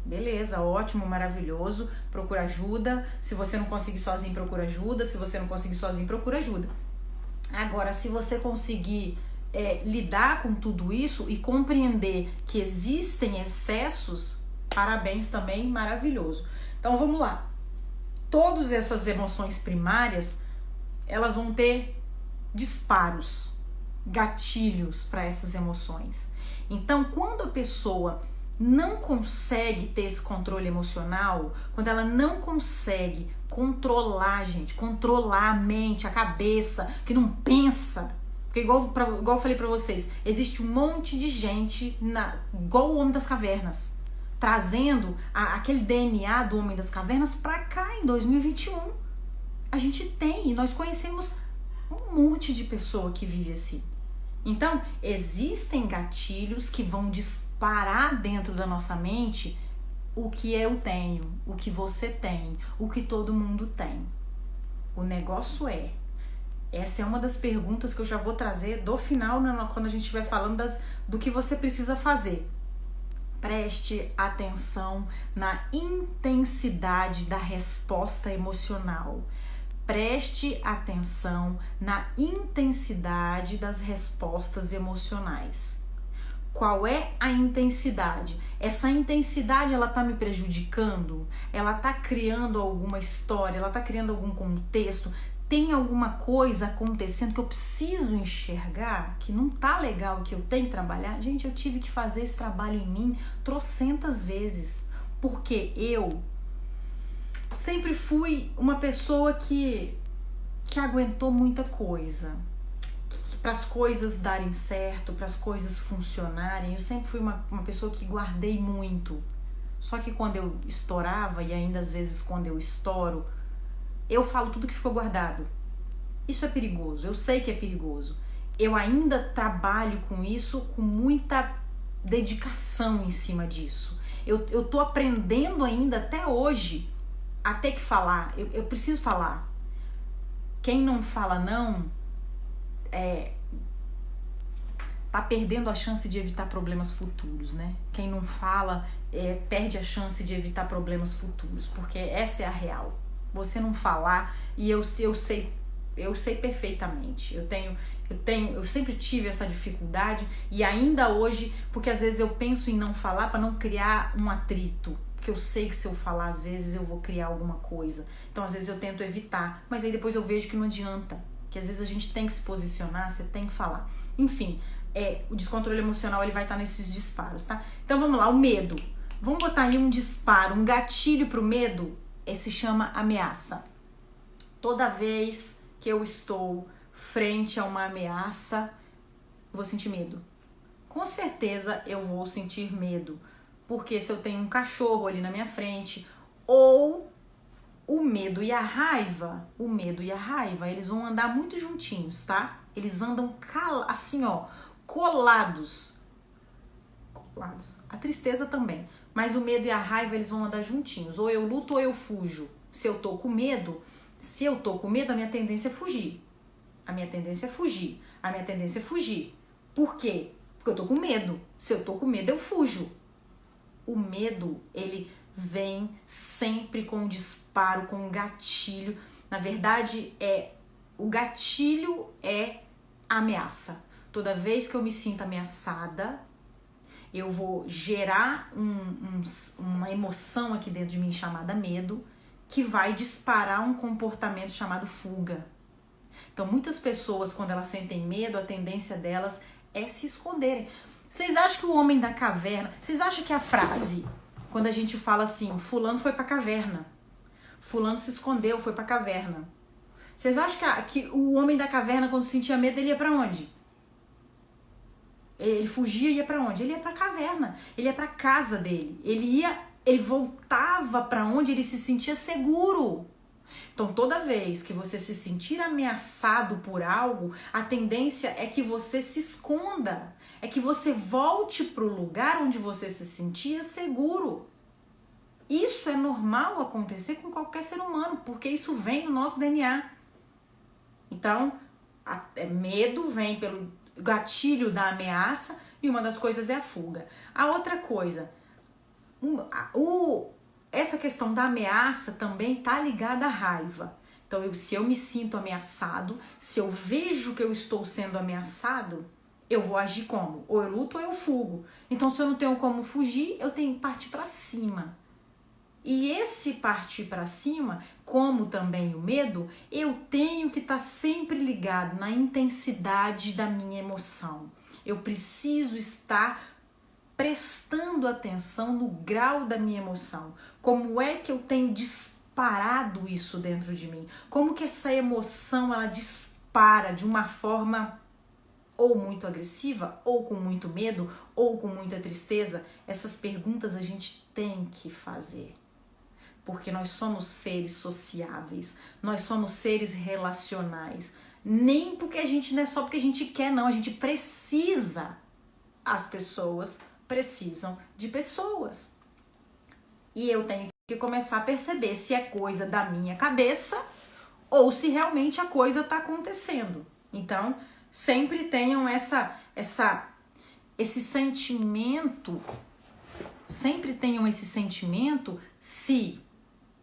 Beleza, ótimo, maravilhoso, procura ajuda. Se você não conseguir sozinho, procura ajuda. Se você não conseguir sozinho, procura ajuda. Agora, se você conseguir lidar com tudo isso e compreender que existem excessos, parabéns também, maravilhoso. Então vamos lá. Todas essas emoções primárias, elas vão ter disparos, gatilhos para essas emoções. Então, quando a pessoa não consegue ter esse controle emocional, quando ela não consegue controlar, gente, controlar a mente, a cabeça, que não pensa, porque igual eu falei pra vocês, existe um monte de gente, igual o Homem das Cavernas, trazendo aquele DNA do Homem das Cavernas pra cá em 2021. A gente tem, e nós conhecemos um monte de pessoa que vive assim. Então, existem gatilhos que vão disparar dentro da nossa mente o que eu tenho, o que você tem, o que todo mundo tem. O negócio essa é uma das perguntas que eu já vou trazer do final, quando a gente estiver falando do que você precisa fazer. Preste atenção na intensidade da resposta emocional. Preste atenção na intensidade das respostas emocionais. Qual é a intensidade? Essa intensidade, ela tá me prejudicando? Ela tá criando alguma história? Ela tá criando algum contexto? Tem alguma coisa acontecendo que eu preciso enxergar, que não tá legal, que eu tenho que trabalhar? Gente, eu tive que fazer esse trabalho em mim trocentas vezes, porque eu sempre fui uma pessoa que aguentou muita coisa. Para as coisas darem certo, para as coisas funcionarem, eu sempre fui uma pessoa que guardei muito. Só que quando eu estourava, e ainda às vezes quando eu estouro, eu falo tudo que ficou guardado. Isso é perigoso, eu sei que é perigoso. Eu ainda trabalho com isso com muita dedicação em cima disso. Eu tô aprendendo ainda até hoje a ter que falar. Eu preciso falar. Quem não fala não tá perdendo a chance de evitar problemas futuros, né? Quem não fala perde a chance de evitar problemas futuros, porque essa é a real. Você não falar, e eu sei perfeitamente. Eu sempre tive essa dificuldade, e ainda hoje, porque às vezes eu penso em não falar para não criar um atrito, porque eu sei que se eu falar às vezes eu vou criar alguma coisa. Então às vezes eu tento evitar, mas aí depois eu vejo que não adianta, que às vezes a gente tem que se posicionar, você tem que falar. Enfim, o descontrole emocional, ele vai estar nesses disparos, tá? Então vamos lá, o medo. Vamos botar aí um disparo, um gatilho pro medo. Se chama ameaça. Toda vez que eu estou frente a uma ameaça, eu vou sentir medo. Com certeza eu vou sentir medo, porque se eu tenho um cachorro ali na minha frente, ou o medo e a raiva, eles vão andar muito juntinhos, tá? Eles andam assim, ó, colados. A tristeza também. Mas o medo e a raiva, eles vão andar juntinhos. Ou eu luto ou eu fujo. Se eu tô com medo, a minha tendência é fugir. Por quê? Porque eu tô com medo. Se eu tô com medo, eu fujo. O medo, ele vem sempre com um disparo, com um gatilho. Na verdade, o gatilho é a ameaça. Toda vez que eu me sinto ameaçada, eu vou gerar uma emoção aqui dentro de mim chamada medo, que vai disparar um comportamento chamado fuga. Então, muitas pessoas, quando elas sentem medo, a tendência delas é se esconderem. Vocês acham que o homem da caverna... Vocês acham que a frase, quando a gente fala assim, fulano foi pra caverna, fulano se escondeu, foi pra caverna. Vocês acham que o homem da caverna, quando sentia medo, ele ia pra onde? Ele fugia e ia pra onde? Ele ia pra caverna, ele ia pra casa dele. Ele voltava pra onde ele se sentia seguro. Então, toda vez que você se sentir ameaçado por algo, a tendência é que você se esconda. É que você volte pro lugar onde você se sentia seguro. Isso é normal acontecer com qualquer ser humano, porque isso vem no nosso DNA. Então, medo vem pelo gatilho da ameaça, e uma das coisas é a fuga. A outra coisa, essa questão da ameaça também tá ligada à raiva. Então, se eu me sinto ameaçado, se eu vejo que eu estou sendo ameaçado, eu vou agir como? Ou eu luto ou eu fugo. Então, se eu não tenho como fugir, eu tenho que partir para cima. E esse partir para cima, como também o medo, eu tenho que estar sempre ligado na intensidade da minha emoção. Eu preciso estar prestando atenção no grau da minha emoção. Como é que eu tenho disparado isso dentro de mim? Como que essa emoção ela dispara de uma forma ou muito agressiva, ou com muito medo, ou com muita tristeza? Essas perguntas a gente tem que fazer. Porque nós somos seres sociáveis, nós somos seres relacionais. Nem porque a gente, não é só porque a gente quer, não, a gente precisa. As pessoas precisam de pessoas. E eu tenho que começar a perceber se é coisa da minha cabeça ou se realmente a coisa está acontecendo. Então, sempre tenham esse sentimento, se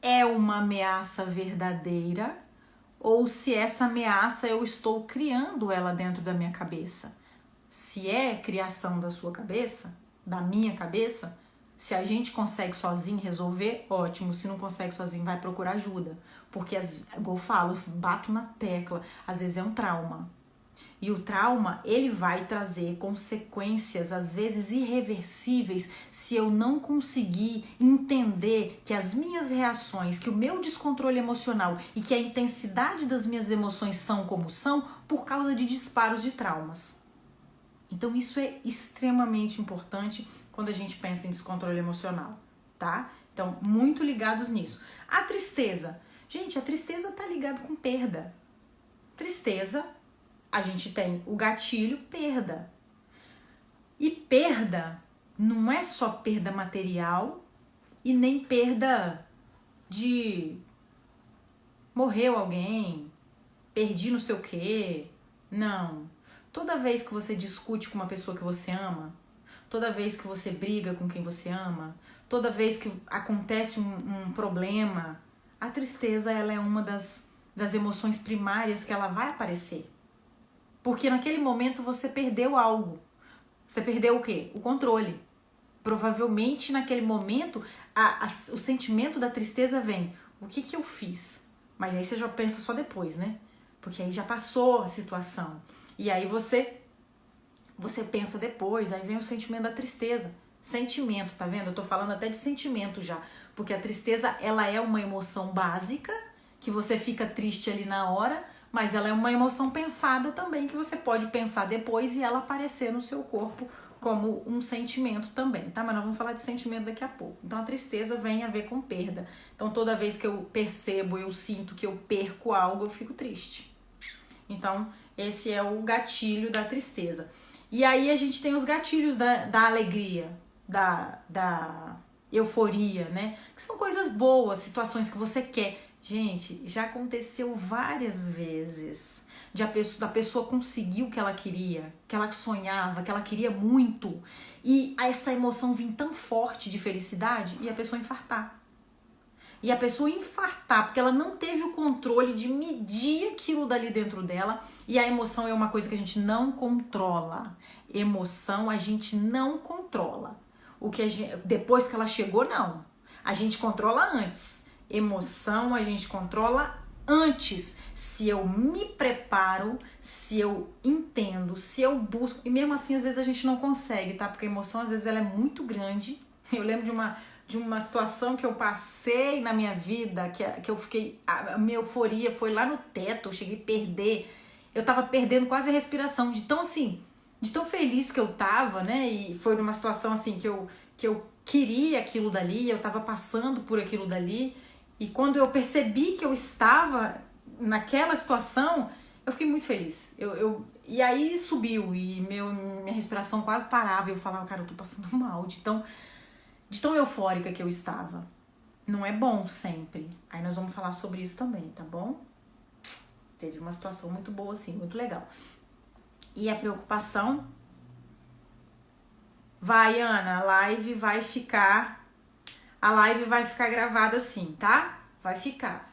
é uma ameaça verdadeira ou se essa ameaça eu estou criando ela dentro da minha cabeça. Se é criação da sua cabeça, da minha cabeça, se a gente consegue sozinho resolver, ótimo. Se não consegue sozinho, vai procurar ajuda. Porque, igual eu falo, eu bato na tecla, às vezes é um trauma. E o trauma, ele vai trazer consequências, às vezes irreversíveis, se eu não conseguir entender que as minhas reações, que o meu descontrole emocional e que a intensidade das minhas emoções são como são por causa de disparos de traumas. Então isso é extremamente importante quando a gente pensa em descontrole emocional, tá? Então, muito ligados nisso. A tristeza. Gente, a tristeza tá ligada com perda. Tristeza, a gente tem o gatilho, perda. E perda não é só perda material e nem perda de morreu alguém, perdi não sei o quê. Não. Toda vez que você discute com uma pessoa que você ama, toda vez que você briga com quem você ama, toda vez que acontece um problema, a tristeza ela é uma das emoções primárias que ela vai aparecer. Porque naquele momento você perdeu algo. Você perdeu o quê? O controle. Provavelmente naquele momento o sentimento da tristeza vem. O que eu fiz? Mas aí você já pensa só depois, né? Porque aí já passou a situação. E aí você pensa depois, aí vem o sentimento da tristeza. Sentimento, tá vendo? Eu tô falando até de sentimento já. Porque a tristeza, ela é uma emoção básica, que você fica triste ali na hora, mas ela é uma emoção pensada também, que você pode pensar depois e ela aparecer no seu corpo como um sentimento também, tá? Mas nós vamos falar de sentimento daqui a pouco. Então a tristeza vem a ver com perda. Então toda vez que eu percebo, eu sinto que eu perco algo, eu fico triste. Então esse é o gatilho da tristeza. E aí a gente tem os gatilhos da alegria, da euforia, né? Que são coisas boas, situações que você quer. Gente, já aconteceu várias vezes da pessoa conseguir o que ela queria, que ela sonhava, que ela queria muito, e essa emoção vir tão forte de felicidade e a pessoa infartar. E a pessoa infartar, porque ela não teve o controle de medir aquilo dali dentro dela. E a emoção é uma coisa que a gente não controla. Emoção a gente não controla. Depois que ela chegou, não. A gente controla antes. Emoção a gente controla antes. Se eu me preparo, se eu entendo, se eu busco. E mesmo assim, às vezes a gente não consegue, tá? Porque a emoção, às vezes, ela é muito grande. Eu lembro de uma situação que eu passei na minha vida, que eu fiquei, a minha euforia foi lá no teto, eu cheguei a perder, eu tava perdendo quase a respiração, de tão feliz que eu tava, né, e foi numa situação assim, que eu queria aquilo dali, eu tava passando por aquilo dali, e quando eu percebi que eu estava naquela situação, eu fiquei muito feliz, e aí subiu, e minha respiração quase parava, e eu falava, cara, eu tô passando mal, de tão eufórica que eu estava. Não é bom sempre. Aí nós vamos falar sobre isso também, tá bom? Teve uma situação muito boa assim, muito legal. E a preocupação... Vai, Ana, a live vai ficar gravada assim, tá? Vai ficar.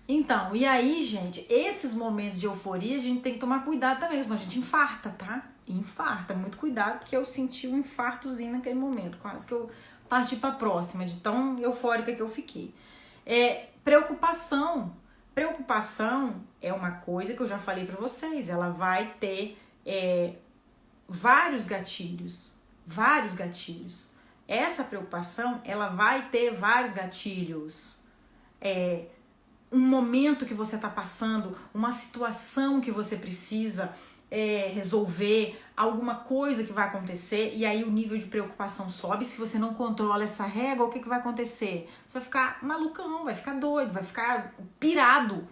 Então, e aí, gente, esses momentos de euforia a gente tem que tomar cuidado também, senão a gente infarta, tá? Infarta, muito cuidado, porque eu senti um infartozinho naquele momento, quase que eu parti pra próxima, de tão eufórica que eu fiquei. Preocupação. Preocupação é uma coisa que eu já falei pra vocês, ela vai ter vários gatilhos. Essa preocupação, ela vai ter vários gatilhos. Um momento que você está passando, uma situação que você precisa resolver, alguma coisa que vai acontecer, e aí o nível de preocupação sobe. Se você não controla essa régua, o que vai acontecer? Você vai ficar malucão, vai ficar doido, vai ficar pirado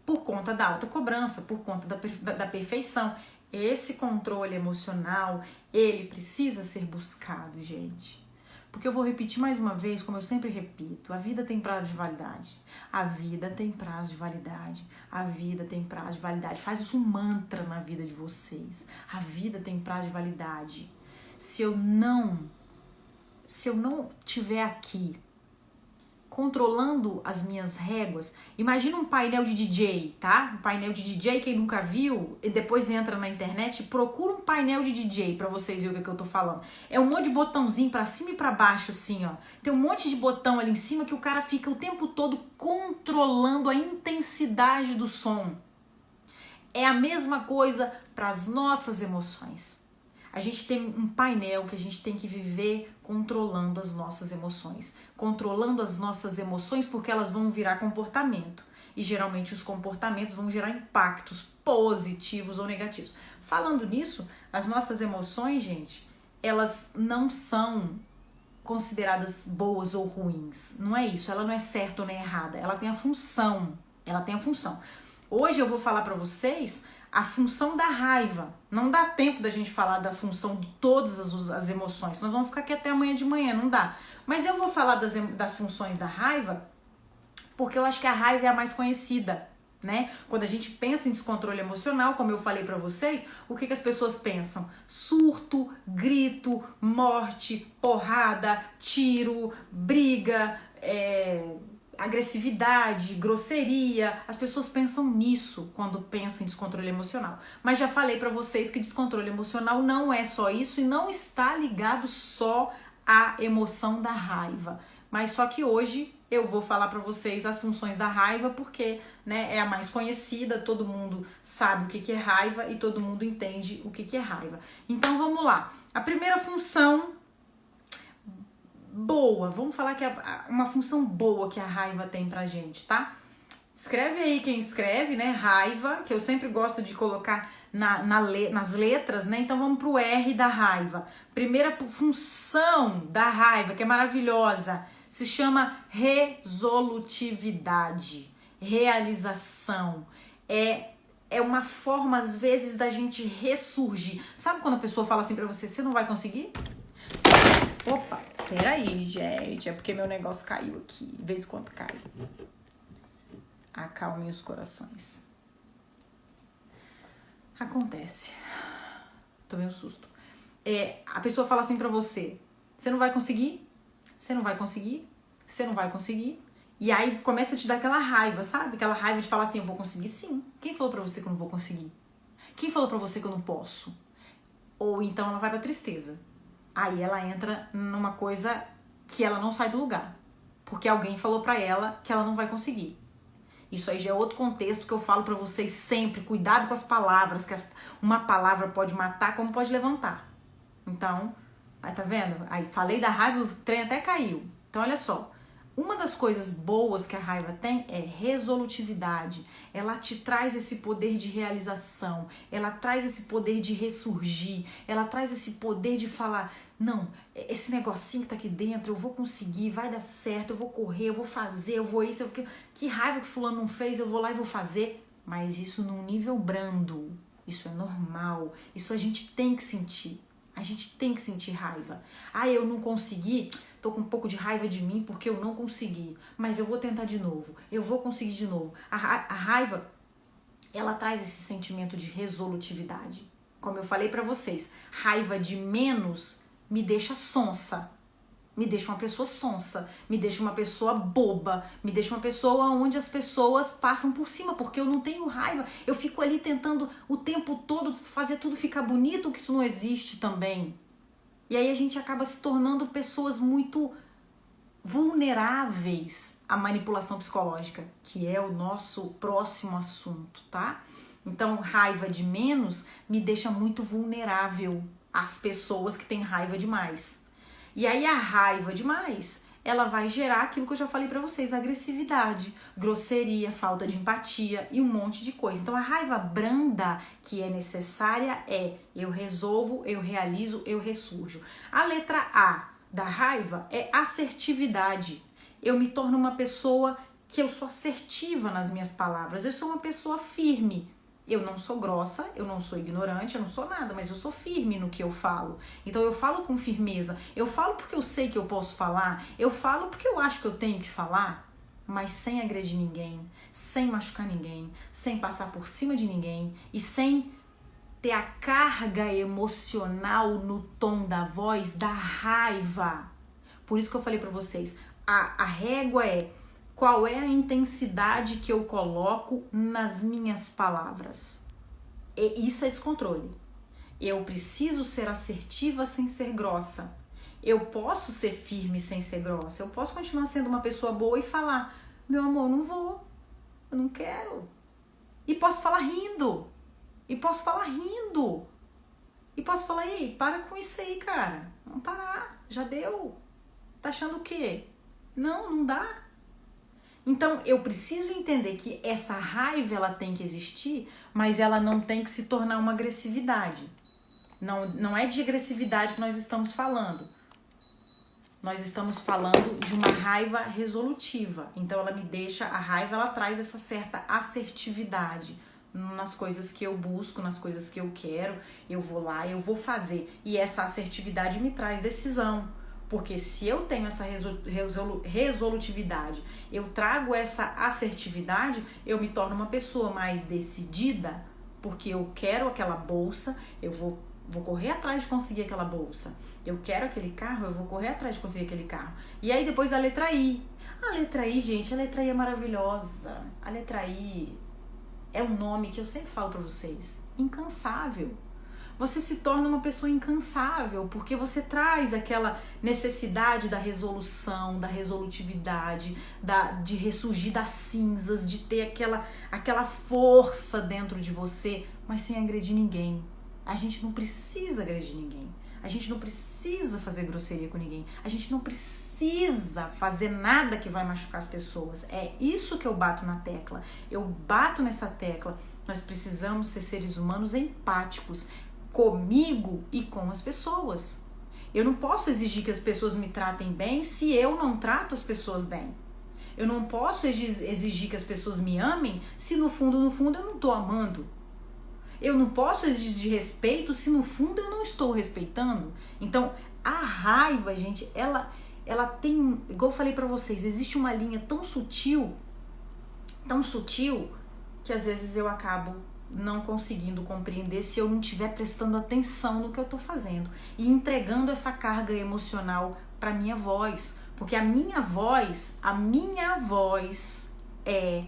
por conta da alta cobrança, por conta da perfeição. Esse controle emocional, ele precisa ser buscado, gente. Porque eu vou repetir mais uma vez, como eu sempre repito, a vida tem prazo de validade. A vida tem prazo de validade. A vida tem prazo de validade. Faz isso um mantra na vida de vocês. A vida tem prazo de validade. Se eu não tiver aqui controlando as minhas réguas, imagina um painel de DJ, tá? Um painel de DJ, quem nunca viu, e depois entra na internet, procura um painel de DJ pra vocês verem o que eu tô falando. É um monte de botãozinho pra cima e pra baixo, assim, ó. Tem um monte de botão ali em cima que o cara fica o tempo todo controlando a intensidade do som. É a mesma coisa pras nossas emoções. A gente tem um painel que a gente tem que viver controlando as nossas emoções. Controlando as nossas emoções porque elas vão virar comportamento. E geralmente os comportamentos vão gerar impactos positivos ou negativos. Falando nisso, as nossas emoções, gente, elas não são consideradas boas ou ruins. Não é isso, ela não é certa ou nem errada. Ela tem a função. Hoje eu vou falar pra vocês a função da raiva. Não dá tempo da gente falar da função de todas as emoções. Nós vamos ficar aqui até amanhã de manhã, não dá. Mas eu vou falar das funções da raiva porque eu acho que a raiva é a mais conhecida, né? Quando a gente pensa em descontrole emocional, como eu falei pra vocês, o que as pessoas pensam? Surto, grito, morte, porrada, tiro, briga, agressividade, grosseria. As pessoas pensam nisso quando pensam em descontrole emocional. Mas já falei pra vocês que descontrole emocional não é só isso e não está ligado só à emoção da raiva. Mas só que hoje eu vou falar pra vocês as funções da raiva porque, né, é a mais conhecida, todo mundo sabe o que é raiva e todo mundo entende o que é raiva. Então vamos lá. A primeira função boa, vamos falar que é uma função boa que a raiva tem pra gente, tá? Escreve aí quem escreve, né? Raiva, que eu sempre gosto de colocar nas letras, né? Então vamos pro R da raiva. Primeira função da raiva, que é maravilhosa, se chama resolutividade, realização. É uma forma, às vezes, da gente ressurgir. Sabe quando a pessoa fala assim pra você, você não vai conseguir? Opa, peraí, gente, é porque meu negócio caiu aqui, de vez em quando cai. Acalmem os corações. Acontece. Tomei um susto. A pessoa fala assim pra você, você não vai conseguir, você não vai conseguir, você não vai conseguir. E aí começa a te dar aquela raiva, sabe? Aquela raiva de falar assim, eu vou conseguir sim. Quem falou pra você que eu não vou conseguir? Quem falou pra você que eu não posso? Ou então ela vai pra tristeza. Aí ela entra numa coisa que ela não sai do lugar. Porque alguém falou pra ela que ela não vai conseguir. Isso aí já é outro contexto que eu falo pra vocês sempre. Cuidado com as palavras, que uma palavra pode matar como pode levantar. Então, aí tá vendo? Aí falei da raiva, o trem até caiu. Então olha só. Uma das coisas boas que a raiva tem é resolutividade. Ela te traz esse poder de realização. Ela traz esse poder de ressurgir. Ela traz esse poder de falar, não, esse negocinho que tá aqui dentro, eu vou conseguir, vai dar certo, eu vou correr, eu vou fazer, eu vou isso, que raiva que fulano não fez, eu vou lá e vou fazer. Mas isso num nível brando. Isso é normal. Isso a gente tem que sentir. A gente tem que sentir raiva. Ah, eu não consegui, tô com um pouco de raiva de mim porque eu não consegui. Mas eu vou tentar de novo, eu vou conseguir de novo. A raiva, ela traz esse sentimento de resolutividade. Como eu falei pra vocês, raiva de menos me deixa sonsa. me deixa uma pessoa sonsa, me deixa uma pessoa boba, me deixa uma pessoa onde as pessoas passam por cima, porque eu não tenho raiva, eu fico ali tentando o tempo todo fazer tudo ficar bonito, que isso não existe também. E aí a gente acaba se tornando pessoas muito vulneráveis à manipulação psicológica, que é o nosso próximo assunto, tá? Então, raiva de menos me deixa muito vulnerável às pessoas que têm raiva demais. E aí a raiva demais, ela vai gerar aquilo que eu já falei pra vocês, agressividade, grosseria, falta de empatia e um monte de coisa. Então a raiva branda que é necessária é eu resolvo, eu realizo, eu ressurjo. A letra A da raiva é assertividade. Eu me torno uma pessoa que eu sou assertiva nas minhas palavras, eu sou uma pessoa firme. Eu não sou grossa, eu não sou ignorante, eu não sou nada, mas eu sou firme no que eu falo. Então eu falo com firmeza, eu falo porque eu sei que eu posso falar, eu falo porque eu acho que eu tenho que falar, mas sem agredir ninguém, sem machucar ninguém, sem passar por cima de ninguém e sem ter a carga emocional no tom da voz da raiva. Por isso que eu falei pra vocês, a régua é qual é a intensidade que eu coloco nas minhas palavras. E isso é descontrole. Eu preciso ser assertiva sem ser grossa. Eu posso ser firme sem ser grossa. Eu posso continuar sendo uma pessoa boa e falar, meu amor, não vou, eu não quero. E posso falar rindo. E posso falar rindo. E posso falar, ei, para com isso aí, cara. Vamos parar, já deu. Tá achando o quê? Não dá. Então, eu preciso entender que essa raiva, ela tem que existir, mas ela não tem que se tornar uma agressividade. Não é de agressividade que nós estamos falando. Nós estamos falando de uma raiva resolutiva. Então, ela me deixa, a raiva, ela traz essa certa assertividade nas coisas que eu busco, nas coisas que eu quero. Eu vou lá, eu vou fazer. E essa assertividade me traz decisão. Porque se eu tenho essa resolutividade, eu trago essa assertividade, eu me torno uma pessoa mais decidida, porque eu quero aquela bolsa, eu vou correr atrás de conseguir aquela bolsa. Eu quero aquele carro, eu vou correr atrás de conseguir aquele carro. E aí depois a letra I. A letra I, gente, a letra I é maravilhosa. A letra I é um nome que eu sempre falo pra vocês. Incansável. Você se torna uma pessoa incansável, porque você traz aquela necessidade da resolução, da resolutividade, de ressurgir das cinzas, de ter aquela força dentro de você, mas sem agredir ninguém. A gente não precisa agredir ninguém. A gente não precisa fazer grosseria com ninguém. A gente não precisa fazer nada que vai machucar as pessoas. É isso que eu bato na tecla. Eu bato nessa tecla. Nós precisamos ser seres humanos empáticos, comigo e com as pessoas. Eu não posso exigir que as pessoas me tratem bem se eu não trato as pessoas bem. Eu não posso exigir que as pessoas me amem se no fundo eu não estou amando. Eu não posso exigir respeito se no fundo eu não estou respeitando. Então, a raiva, gente, ela tem, igual eu falei pra vocês, existe uma linha tão sutil, que às vezes eu acabo não conseguindo compreender se eu não estiver prestando atenção no que eu tô fazendo e entregando essa carga emocional pra minha voz, porque a minha voz é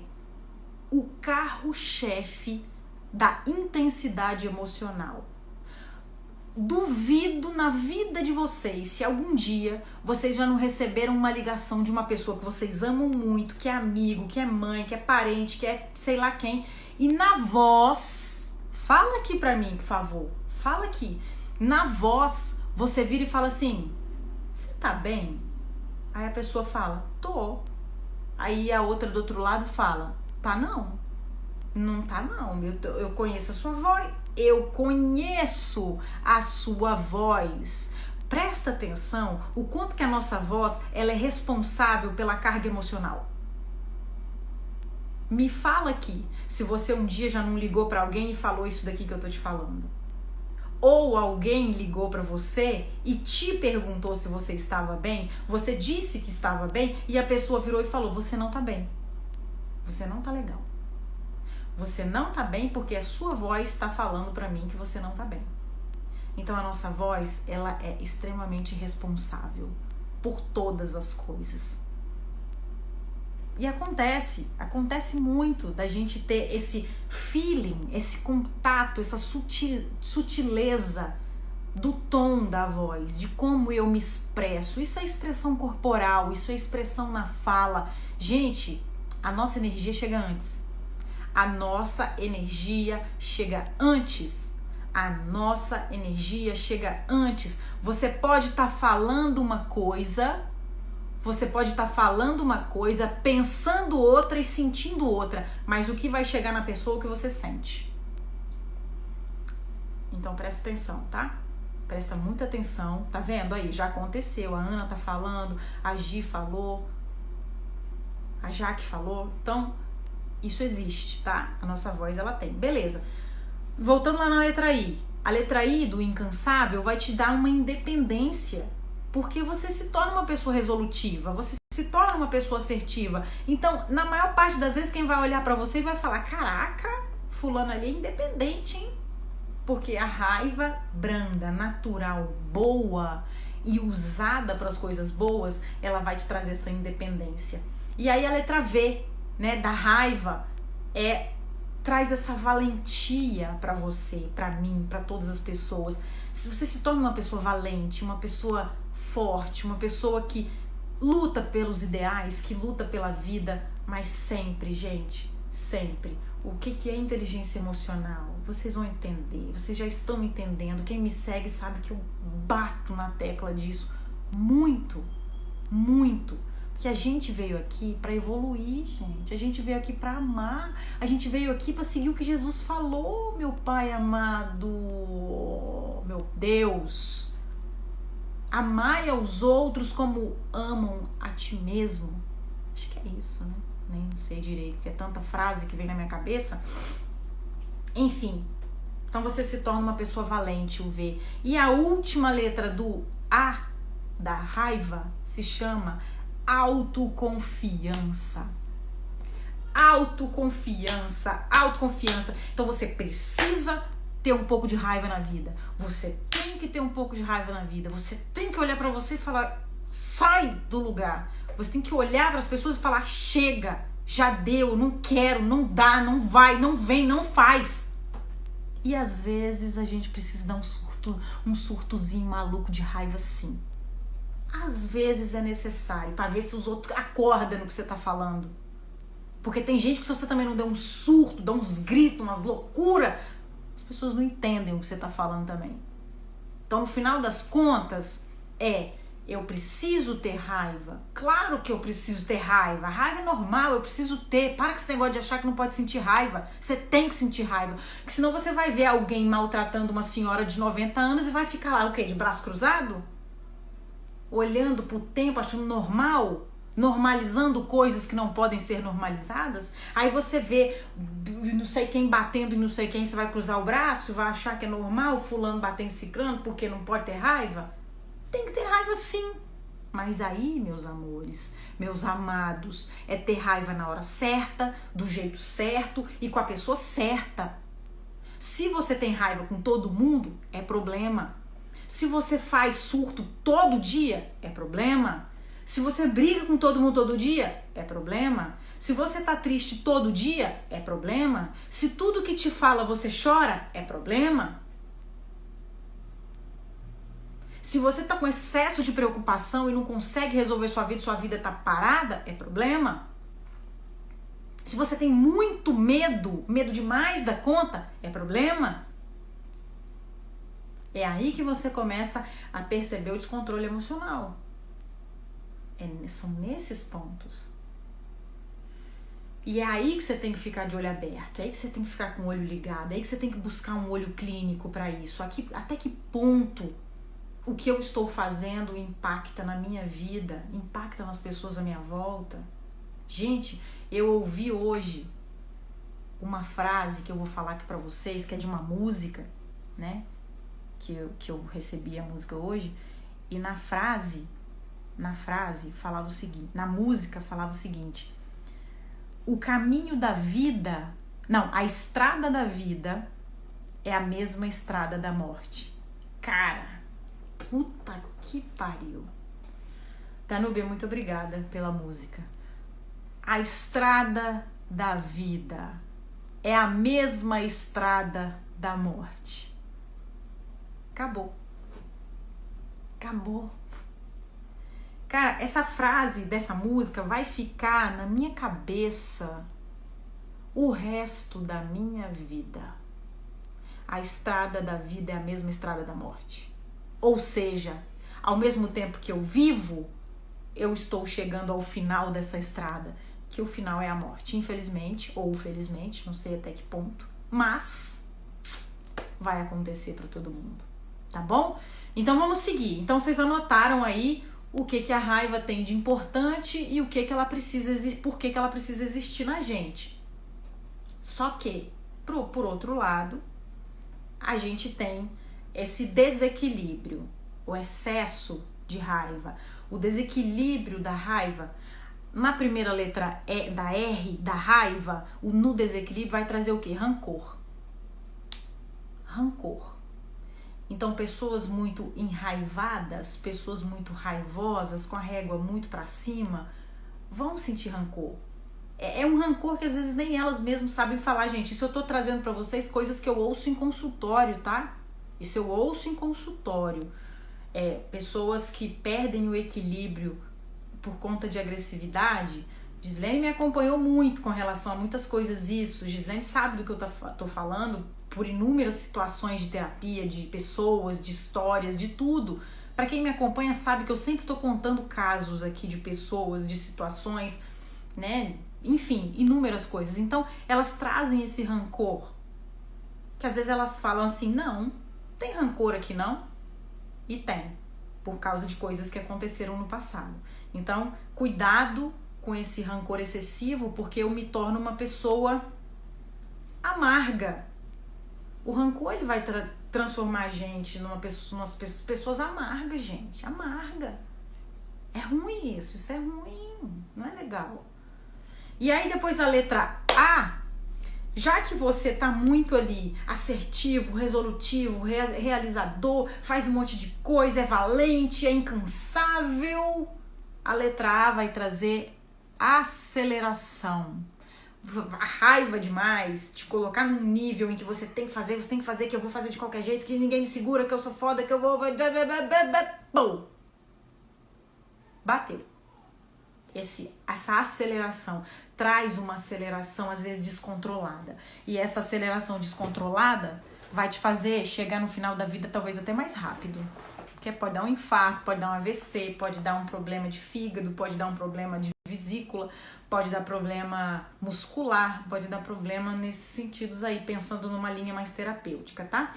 o carro-chefe da intensidade emocional. Duvido na vida de vocês se algum dia vocês já não receberam uma ligação de uma pessoa que vocês amam muito, que é amigo, que é mãe, que é parente, que é sei lá quem, e na voz, fala aqui pra mim, por favor, fala aqui, na voz você vira e fala assim, você tá bem? Aí a pessoa fala, tô. Aí a outra do outro lado fala, tá não? Não tá não, eu conheço a sua voz, eu conheço a sua voz. Presta atenção o quanto que a nossa voz ela é responsável pela carga emocional. Me fala aqui, se você um dia já não ligou pra alguém e falou isso daqui que eu tô te falando. Ou alguém ligou pra você e te perguntou se você estava bem, você disse que estava bem e a pessoa virou e falou, você não tá bem, você não tá legal. Você não tá bem porque a sua voz está falando pra mim que você não tá bem. Então a nossa voz, ela é extremamente responsável. por todas as coisas. E acontece muito da gente ter esse feeling, esse contato, essa sutileza do tom da voz, de como eu me expresso. Isso é expressão corporal, isso é expressão na fala. Gente, a nossa energia chega antes. A nossa energia chega antes. A nossa energia chega antes. Você pode estar falando uma coisa, pensando outra e sentindo outra, mas o que vai chegar na pessoa é o que você sente. Então presta atenção, tá? Presta muita atenção. Tá vendo aí? Já aconteceu. A Ana tá falando, a Gi falou, a Jaque falou. Então, isso existe, tá? A nossa voz, ela tem. Beleza. Voltando lá na letra I. A letra I do incansável vai te dar uma independência, porque você se torna uma pessoa resolutiva, você se torna uma pessoa assertiva. Então, na maior parte das vezes, quem vai olhar pra você e vai falar: caraca, fulano ali é independente, hein? Porque a raiva branda, natural, boa e usada para as coisas boas, ela vai te trazer essa independência. E aí a letra V, né, da raiva, traz essa valentia para você, para mim, para todas as pessoas. Se você se torna uma pessoa valente, uma pessoa forte, uma pessoa que luta pelos ideais, que luta pela vida, mas sempre, gente, sempre. O que é inteligência emocional? Vocês vão entender, vocês já estão entendendo. Quem me segue sabe que eu bato na tecla disso muito, muito. Porque a gente veio aqui para evoluir, gente. A gente veio aqui para amar. A gente veio aqui para seguir o que Jesus falou, meu Pai amado, meu Deus. Amai aos outros como amam a ti mesmo. Acho que é isso, né? Nem sei direito, porque é tanta frase que vem na minha cabeça. Enfim, então você se torna uma pessoa valente, o V. E a última letra do A, da raiva, se chama autoconfiança. Autoconfiança, autoconfiança. Então você precisa ter um pouco de raiva na vida. Você tem que ter um pouco de raiva na vida. Você tem que olhar pra você e falar: sai do lugar. Você tem que olhar para as pessoas e falar: chega, já deu, não quero, não dá, não vai, não vem, não faz. E às vezes a gente precisa dar um surtozinho maluco de raiva, sim. Às vezes é necessário, para ver se os outros acordam no que você tá falando. Porque tem gente que, se você também não der um surto, dá uns gritos, umas loucuras, as pessoas não entendem o que você tá falando também. Então, no final das contas, eu preciso ter raiva. Claro que eu preciso ter raiva. A raiva é normal, eu preciso ter. Para com esse negócio de achar que não pode sentir raiva. Você tem que sentir raiva. Porque senão você vai ver alguém maltratando uma senhora de 90 anos e vai ficar lá, o quê? De braço cruzado? Olhando pro tempo, achando normal? Normalizando coisas que não podem ser normalizadas? Aí você vê não sei quem batendo em não sei quem, você vai cruzar o braço e vai achar que é normal fulano bater em ciclano porque não pode ter raiva? Tem que ter raiva, sim. Mas aí, meus amores, meus amados, é ter raiva na hora certa, do jeito certo e com a pessoa certa. Se você tem raiva com todo mundo, é problema. Se você faz surto todo dia, é problema. Se você briga com todo mundo todo dia, é problema. Se você tá triste todo dia, é problema. Se tudo que te fala você chora, é problema. Se você tá com excesso de preocupação e não consegue resolver sua vida tá parada, é problema. Se você tem muito medo demais da conta, é problema. É aí que você começa a perceber o descontrole emocional. São nesses pontos. E é aí que você tem que ficar de olho aberto, é aí que você tem que ficar com o olho ligado, é aí que você tem que buscar um olho clínico para isso. Até que ponto o que eu estou fazendo impacta na minha vida, impacta nas pessoas à minha volta? Gente, eu ouvi hoje uma frase que eu vou falar aqui pra vocês, que é de uma música, né? Que eu recebi a música hoje, e na frase falava o seguinte, na música falava o seguinte: o caminho da vida, a estrada da vida é a mesma estrada da morte. Cara, puta que pariu. Tanúbia, muito obrigada pela música. A estrada da vida é a mesma estrada da morte. Acabou. Acabou. Cara, essa frase dessa música vai ficar na minha cabeça o resto da minha vida. A estrada da vida é a mesma estrada da morte. Ou seja, ao mesmo tempo que eu vivo, eu estou chegando ao final dessa estrada, que o final é a morte, infelizmente, ou felizmente, não sei até que ponto, mas vai acontecer para todo mundo, tá bom? Então vamos seguir. Então vocês anotaram aí o que a raiva tem de importante e o que ela precisa existir, por que ela precisa existir na gente. Só que, por outro lado, a gente tem esse desequilíbrio, o excesso de raiva, o desequilíbrio da raiva. Na primeira letra da R, da raiva, o no desequilíbrio vai trazer o quê? Rancor. Rancor. Então, pessoas muito enraivadas, pessoas muito raivosas, com a régua muito pra cima, vão sentir rancor. É um rancor que às vezes nem elas mesmas sabem falar. Gente, isso eu tô trazendo pra vocês coisas que eu ouço em consultório, tá? Isso eu ouço em consultório. Pessoas que perdem o equilíbrio por conta de agressividade. Gislene me acompanhou muito com relação a muitas coisas isso. Gislene sabe do que eu tô falando por inúmeras situações de terapia, de pessoas, de histórias, de tudo. Para quem me acompanha sabe que eu sempre tô contando casos aqui de pessoas, de situações, né? Enfim, inúmeras coisas. Então, elas trazem esse rancor. Que às vezes elas falam assim, não tem rancor aqui não. E tem, por causa de coisas que aconteceram no passado. Então, cuidado com esse rancor excessivo, porque eu me torno uma pessoa amarga. O rancor, ele vai transformar a gente umas pessoas amargas, gente. Amarga. É ruim isso é ruim. Não é legal. E aí, depois a letra A, já que você tá muito ali assertivo, resolutivo, realizador, faz um monte de coisa, é valente, é incansável, a letra A vai trazer aceleração. A raiva demais, te colocar num nível em que você tem que fazer, que eu vou fazer de qualquer jeito, que ninguém me segura, que eu sou foda, que eu vou... Pum! Bateu. Essa aceleração traz uma aceleração às vezes descontrolada, e essa aceleração descontrolada vai te fazer chegar no final da vida talvez até mais rápido, porque pode dar um infarto, pode dar um AVC, pode dar um problema de fígado, pode dar um problema de vesícula, pode dar problema muscular, pode dar problema nesses sentidos aí, pensando numa linha mais terapêutica, tá?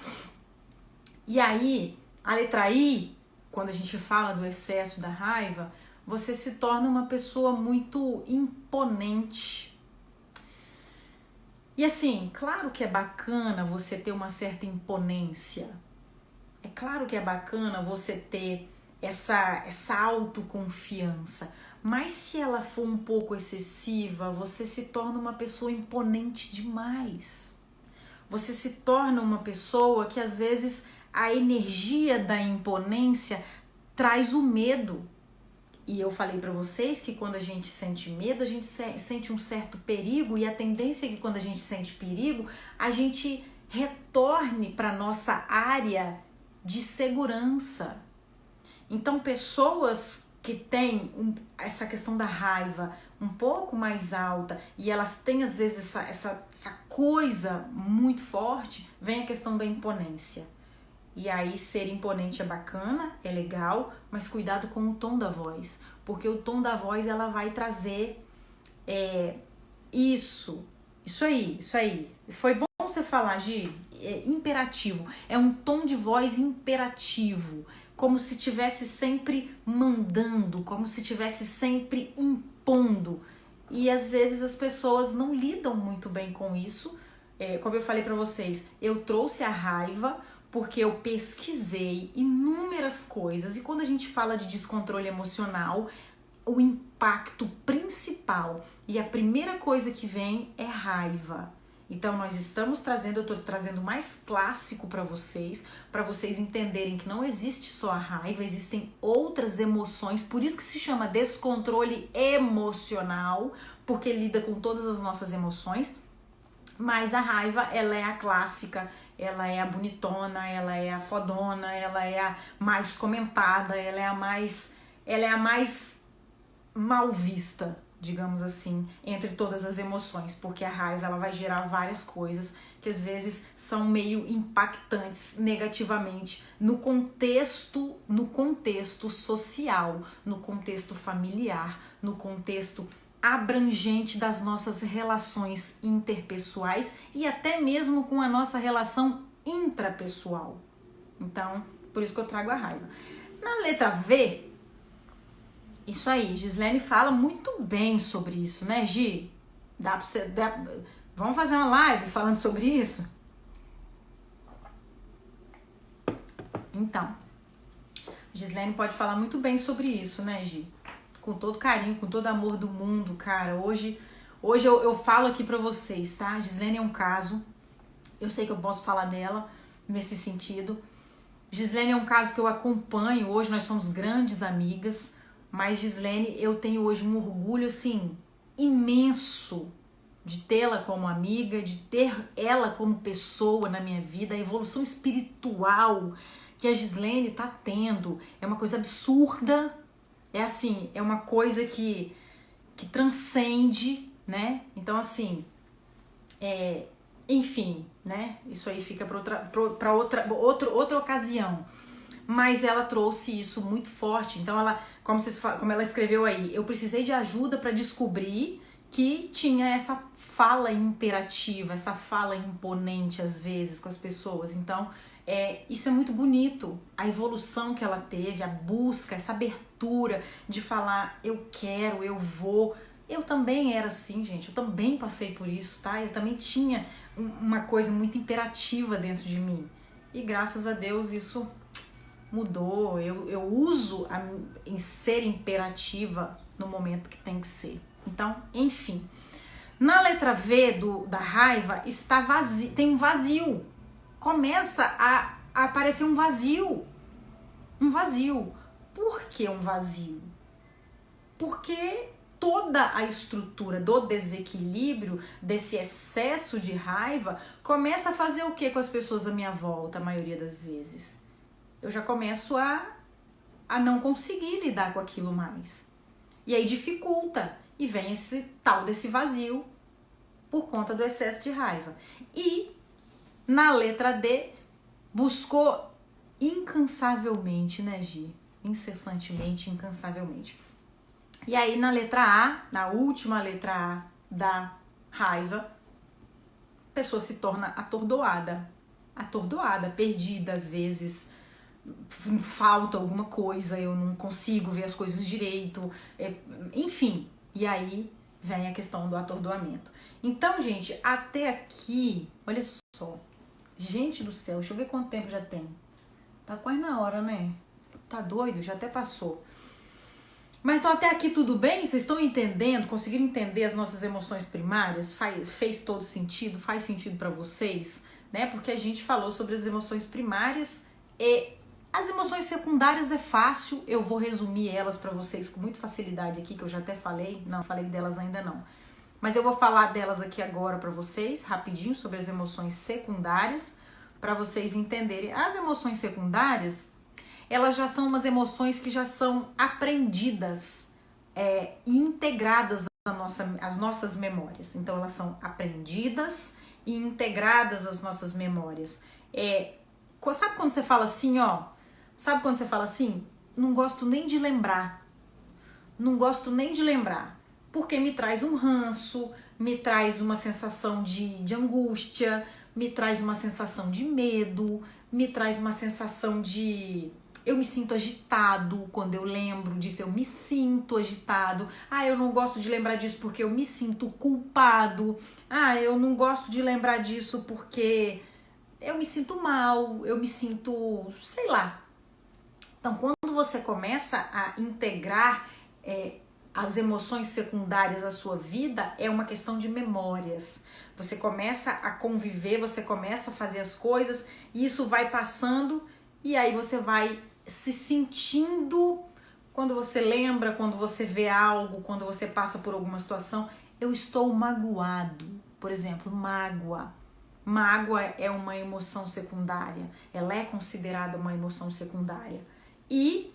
E aí, a letra I, quando a gente fala do excesso da raiva, você se torna uma pessoa muito imponente. E assim, claro que é bacana você ter uma certa imponência. É claro que é bacana você ter essa autoconfiança. Mas se ela for um pouco excessiva, você se torna uma pessoa imponente demais. Você se torna uma pessoa que às vezes a energia da imponência traz o medo. E eu falei pra vocês que quando a gente sente medo, a gente sente um certo perigo, e a tendência é que quando a gente sente perigo, a gente retorne para nossa área de segurança. Então, pessoas que têm essa questão da raiva um pouco mais alta e elas têm às vezes essa coisa muito forte, vem a questão da imponência. E aí ser imponente é bacana, é legal, mas cuidado com o tom da voz, porque o tom da voz ela vai trazer isso aí. Foi bom você falar, Gi, imperativo, é um tom de voz imperativo, como se estivesse sempre mandando, como se estivesse sempre impondo. E às vezes as pessoas não lidam muito bem com isso. Como eu falei pra vocês, eu trouxe a raiva porque eu pesquisei inúmeras coisas, e quando a gente fala de descontrole emocional, o impacto principal e a primeira coisa que vem é raiva. Então nós estamos trazendo, eu estou trazendo mais clássico para vocês entenderem que não existe só a raiva, existem outras emoções, por isso que se chama descontrole emocional, porque lida com todas as nossas emoções, mas a raiva, ela é a clássica, ela é a bonitona, ela é a fodona, ela é a mais comentada, ela é a mais mal vista, digamos assim, entre todas as emoções, porque a raiva ela vai gerar várias coisas que às vezes são meio impactantes negativamente no contexto social, no contexto familiar, no contexto abrangente das nossas relações interpessoais e até mesmo com a nossa relação intrapessoal. Então, por isso que eu trago a raiva. Na letra V, isso aí, Gislene fala muito bem sobre isso, né, Gi? Vamos fazer uma live falando sobre isso? Então, Gislene pode falar muito bem sobre isso, né, Gi? Com todo carinho, com todo amor do mundo, cara. Hoje eu falo aqui pra vocês, tá? Gislene é um caso, eu sei que eu posso falar dela nesse sentido. Gislene é um caso que eu acompanho, hoje nós somos grandes amigas, mas Gislene, eu tenho hoje um orgulho, assim, imenso de tê-la como amiga, de ter ela como pessoa na minha vida, a evolução espiritual que a Gislene tá tendo é uma coisa absurda. É assim, é uma coisa que transcende, né? Então, assim, enfim, né? Isso aí fica para outra ocasião. Mas ela trouxe isso muito forte. Então, ela, como ela escreveu aí, eu precisei de ajuda para descobrir que tinha essa fala imperativa, essa fala imponente, às vezes, com as pessoas. Então, isso é muito bonito, a evolução que ela teve, a busca, essa abertura de falar eu quero, eu vou. Eu também era assim, gente, eu também passei por isso, tá? Eu também tinha uma coisa muito imperativa dentro de mim e graças a Deus isso mudou, eu uso em ser imperativa no momento que tem que ser. Então, enfim, na letra V da raiva está vazio, tem um vazio. Começa a aparecer um vazio. Um vazio. Por que um vazio? Porque toda a estrutura do desequilíbrio, desse excesso de raiva, começa a fazer o que com as pessoas à minha volta, a maioria das vezes? Eu já começo a não conseguir lidar com aquilo mais. E aí dificulta. E vem esse tal desse vazio por conta do excesso de raiva. E na letra D, buscou incansavelmente, né, Gi? Incessantemente, incansavelmente. E aí na letra A, na última letra A da raiva, a pessoa se torna atordoada, perdida às vezes, falta alguma coisa, eu não consigo ver as coisas direito, enfim. E aí vem a questão do atordoamento. Então, gente, até aqui, olha só. Gente do céu, deixa eu ver quanto tempo já tem. Tá quase na hora, né? Tá doido? Já até passou. Mas então até aqui tudo bem? Vocês estão entendendo? Conseguiram entender as nossas emoções primárias? Fez todo sentido? Faz sentido pra vocês? Né? Porque a gente falou sobre as emoções primárias e as emoções secundárias é fácil. Eu vou resumir elas pra vocês com muita facilidade aqui, que eu já até falei. Não, falei delas ainda não. Mas eu vou falar delas aqui agora para vocês, rapidinho, sobre as emoções secundárias, para vocês entenderem. As emoções secundárias, elas já são umas emoções que já são aprendidas e integradas às nossas memórias. Então, elas são aprendidas e integradas às nossas memórias. Sabe quando você fala assim, ó? Sabe quando você fala assim? Não gosto nem de lembrar. Não gosto nem de lembrar. Porque me traz um ranço, me traz uma sensação de angústia, me traz uma sensação de medo, me traz uma sensação de... Eu me sinto agitado quando eu lembro disso, eu me sinto agitado. Ah, eu não gosto de lembrar disso porque eu me sinto culpado. Ah, eu não gosto de lembrar disso porque eu me sinto mal, eu me sinto... sei lá. Então, quando você começa a integrar... as emoções secundárias à sua vida é uma questão de memórias. Você começa a conviver, você começa a fazer as coisas e isso vai passando e aí você vai se sentindo, quando você lembra, quando você vê algo, quando você passa por alguma situação, eu estou magoado. Por exemplo, mágoa. Mágoa é uma emoção secundária, ela é considerada uma emoção secundária e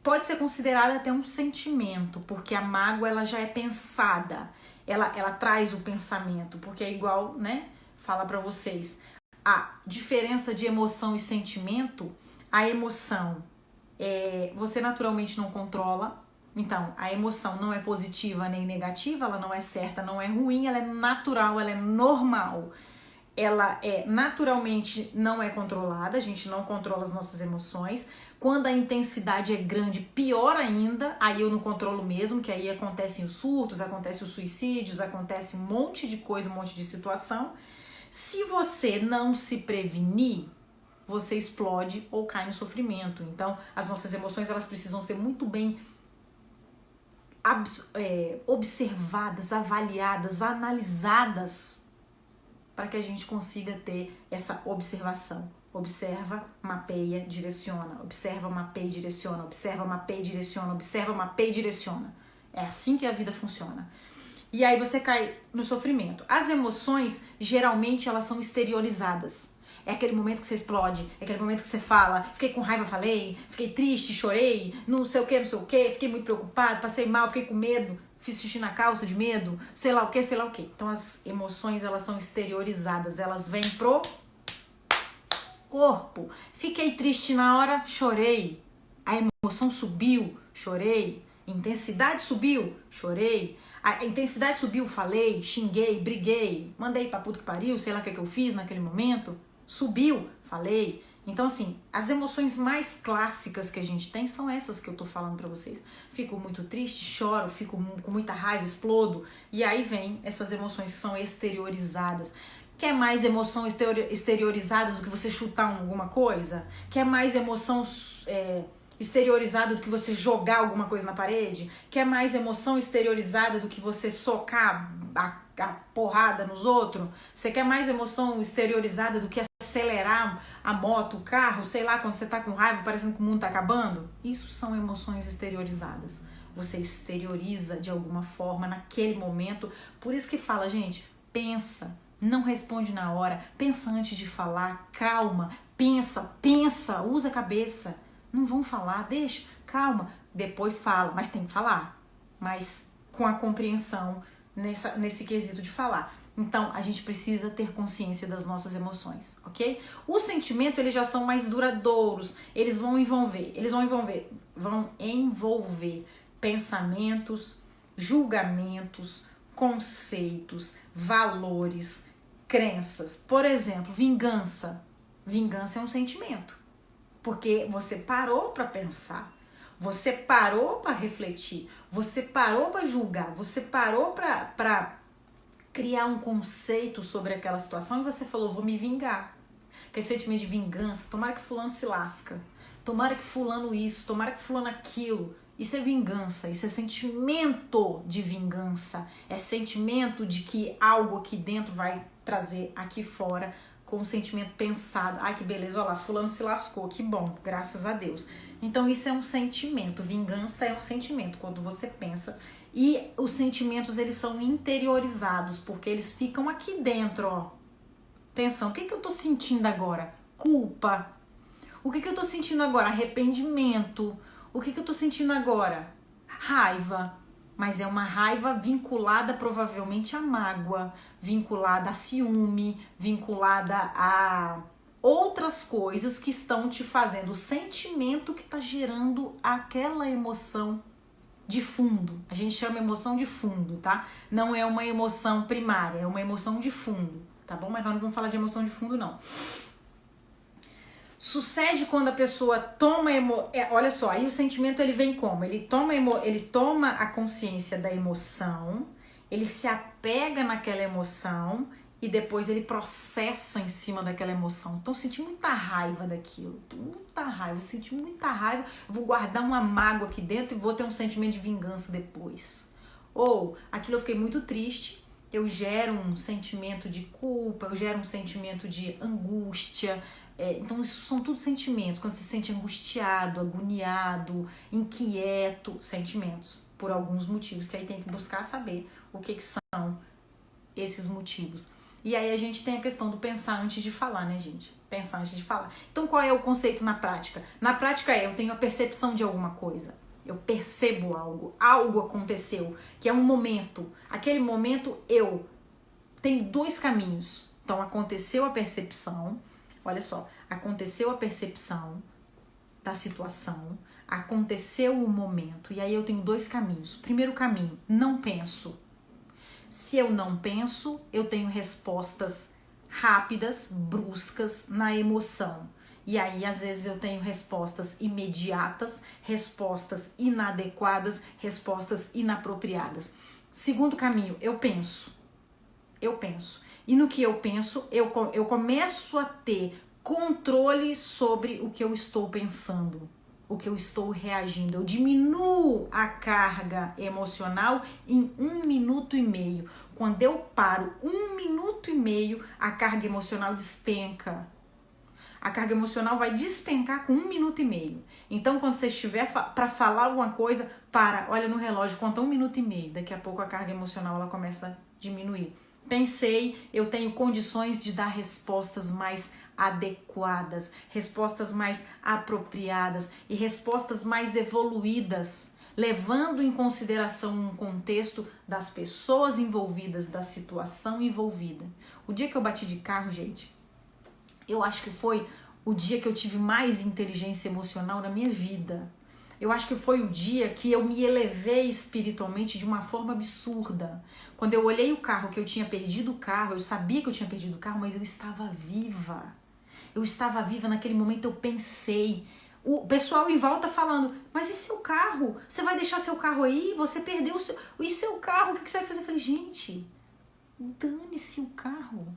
pode ser considerada até um sentimento, porque a mágoa ela já é pensada, ela traz o pensamento, porque é igual, né? Fala pra vocês, a diferença de emoção e sentimento, a emoção você naturalmente não controla, então a emoção não é positiva nem negativa, ela não é certa, não é ruim, ela é natural, ela é normal. Ela naturalmente não é controlada, a gente não controla as nossas emoções. Quando a intensidade é grande, pior ainda, aí eu não controlo mesmo, que aí acontecem os surtos, acontecem os suicídios, acontece um monte de coisa, um monte de situação. Se você não se prevenir, você explode ou cai no sofrimento. Então, as nossas emoções, elas precisam ser muito bem observadas, avaliadas, analisadas, para que a gente consiga ter essa observação. Observa, mapeia, direciona. Observa, mapeia, direciona. Observa, mapeia, direciona. Observa, mapeia, direciona. É assim que a vida funciona. E aí você cai no sofrimento. As emoções, geralmente, elas são exteriorizadas. É aquele momento que você explode, é aquele momento que você fala, fiquei com raiva, falei, fiquei triste, chorei, não sei o que, fiquei muito preocupado, passei mal, fiquei com medo, fiz xixi na calça de medo, sei lá o que, sei lá o que. Então as emoções, elas são exteriorizadas, elas vêm pro corpo. Fiquei triste na hora, chorei. A emoção subiu, chorei. Intensidade subiu, chorei. A intensidade subiu, falei, xinguei, briguei, mandei pra puta que pariu, sei lá o que eu fiz naquele momento. Subiu, falei. Então, assim, as emoções mais clássicas que a gente tem são essas que eu tô falando pra vocês. Fico muito triste, choro, fico com muita raiva, explodo. E aí vem essas emoções que são exteriorizadas. Quer mais emoção exteriorizada do que você chutar alguma coisa? Quer mais emoção exteriorizada do que você jogar alguma coisa na parede? Quer mais emoção exteriorizada do que você socar a porrada nos outros? Você quer mais emoção exteriorizada do que acelerar a moto, o carro, sei lá, quando você tá com raiva, parecendo que o mundo tá acabando? Isso são emoções exteriorizadas. Você exterioriza de alguma forma naquele momento. Por isso que fala, gente, pensa, não responde na hora, pensa antes de falar, calma, pensa, usa a cabeça. Não vão falar, deixa, calma, depois fala, mas tem que falar, mas com a compreensão nesse quesito de falar. Então, a gente precisa ter consciência das nossas emoções, ok? Os sentimentos, eles já são mais duradouros, eles vão envolver pensamentos, julgamentos, conceitos, valores, crenças. Por exemplo, vingança. Vingança é um sentimento, porque você parou para pensar, você parou para refletir, você parou para julgar, você parou para criar um conceito sobre aquela situação e você falou, vou me vingar. Aquele sentimento de vingança, tomara que fulano se lasca, tomara que fulano isso, tomara que fulano aquilo. Isso é vingança, isso é sentimento de vingança, é sentimento de que algo aqui dentro vai trazer aqui fora com um sentimento pensado. Ai, que beleza, olha lá, fulano se lascou, que bom, graças a Deus. Então isso é um sentimento, vingança é um sentimento, quando você pensa. E os sentimentos, eles são interiorizados, porque eles ficam aqui dentro, ó. Pensando, o que eu tô sentindo agora? Culpa. O que eu tô sentindo agora? Arrependimento. O que eu tô sentindo agora? Raiva. Mas é uma raiva vinculada provavelmente à mágoa, vinculada a ciúme, vinculada a outras coisas que estão te fazendo, o sentimento que está gerando aquela emoção de fundo. A gente chama emoção de fundo, tá? Não é uma emoção primária, é uma emoção de fundo, tá bom? Mas nós não vamos falar de emoção de fundo, não. Sucede quando a pessoa toma olha só, aí o sentimento ele vem como? Ele toma a consciência da emoção, ele se apega naquela emoção e depois ele processa em cima daquela emoção. Então eu senti muita raiva daquilo, muita raiva, eu senti muita raiva, eu vou guardar uma mágoa aqui dentro e vou ter um sentimento de vingança depois. Ou aquilo eu fiquei muito triste, eu gero um sentimento de culpa, eu gero um sentimento de angústia. Então isso são tudo sentimentos, quando você se sente angustiado, agoniado, inquieto, sentimentos, por alguns motivos, que aí tem que buscar saber o que são esses motivos. E aí a gente tem a questão do pensar antes de falar, né, gente? Pensar antes de falar. Então qual é o conceito na prática? Na prática eu tenho a percepção de alguma coisa. Eu percebo algo aconteceu, que é um momento. Aquele momento eu tenho dois caminhos. Então aconteceu a percepção, olha só, aconteceu a percepção da situação, aconteceu o momento, e aí eu tenho dois caminhos. Primeiro caminho, não penso. Se eu não penso, eu tenho respostas rápidas, bruscas na emoção. E aí, às vezes, eu tenho respostas imediatas, respostas inadequadas, respostas inapropriadas. Segundo caminho, eu penso. Eu penso. E no que eu penso, eu começo a ter controle sobre o que eu estou pensando, o que eu estou reagindo. Eu diminuo a carga emocional em 1 minuto e meio. Quando eu paro 1 minuto e meio, a carga emocional despenca. A carga emocional vai despencar com 1 minuto e meio. Então, quando você estiver para falar alguma coisa, olha no relógio, conta 1 minuto e meio. Daqui a pouco a carga emocional ela começa a diminuir. Pensei, eu tenho condições de dar respostas mais adequadas, respostas mais apropriadas e respostas mais evoluídas, levando em consideração um contexto das pessoas envolvidas, da situação envolvida. O dia que eu bati de carro, gente, eu acho que foi o dia que eu tive mais inteligência emocional na minha vida. Eu acho que foi o dia que eu me elevei espiritualmente de uma forma absurda. Quando eu olhei o carro, que eu tinha perdido o carro, eu sabia que eu tinha perdido o carro, mas eu estava viva. Eu estava viva naquele momento, eu pensei. O pessoal em volta falando, mas e seu carro? Você vai deixar seu carro aí? Você perdeu o seu... E seu carro? O que você vai fazer? Eu falei, gente, dane-se o carro.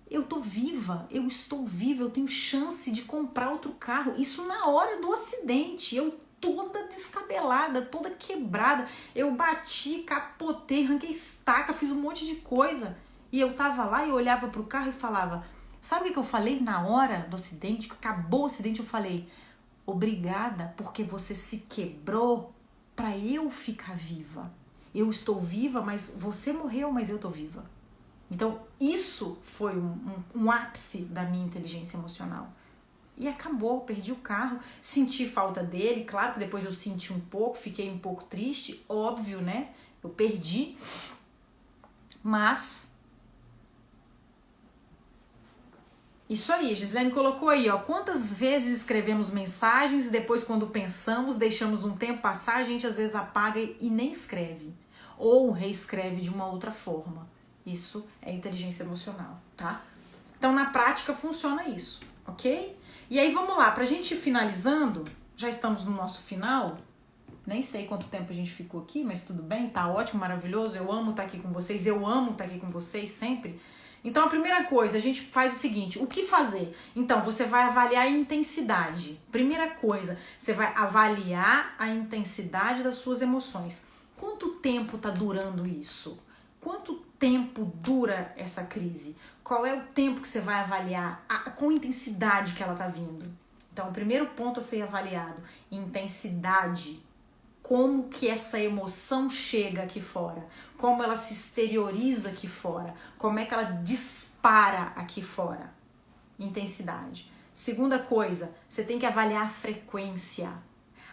Eu tô viva, eu estou viva, eu tenho chance de comprar outro carro. Isso na hora do acidente, eu toda descabelada, toda quebrada. Eu bati, capotei, arranquei estaca, fiz um monte de coisa. E eu tava lá e olhava pro carro e falava, sabe o que eu falei na hora do acidente? Que acabou o acidente, eu falei, obrigada porque você se quebrou pra eu ficar viva. Eu estou viva, mas você morreu, mas eu tô viva. Então, isso foi um ápice da minha inteligência emocional. E acabou, perdi o carro, senti falta dele, claro que depois eu senti um pouco, fiquei um pouco triste, óbvio, né? Eu perdi, mas... Isso aí, Gislene colocou aí, ó, quantas vezes escrevemos mensagens e depois quando pensamos, deixamos um tempo passar, a gente às vezes apaga e nem escreve. Ou reescreve de uma outra forma. Isso é inteligência emocional, tá? Então, na prática, funciona isso, ok? E aí, vamos lá, pra gente ir finalizando, já estamos no nosso final, nem sei quanto tempo a gente ficou aqui, mas tudo bem, tá ótimo, maravilhoso, eu amo estar aqui com vocês, eu amo estar aqui com vocês sempre. Então, a primeira coisa, a gente faz o seguinte, o que fazer? Então, você vai avaliar a intensidade. Primeira coisa, você vai avaliar a intensidade das suas emoções. Quanto tempo tá durando isso? Quanto tempo dura essa crise? Qual é o tempo que você vai avaliar? Com a intensidade que ela tá vindo. Então, o primeiro ponto a ser avaliado, intensidade. Como que essa emoção chega aqui fora? Como ela se exterioriza aqui fora? Como é que ela dispara aqui fora? Intensidade. Segunda coisa, você tem que avaliar a frequência.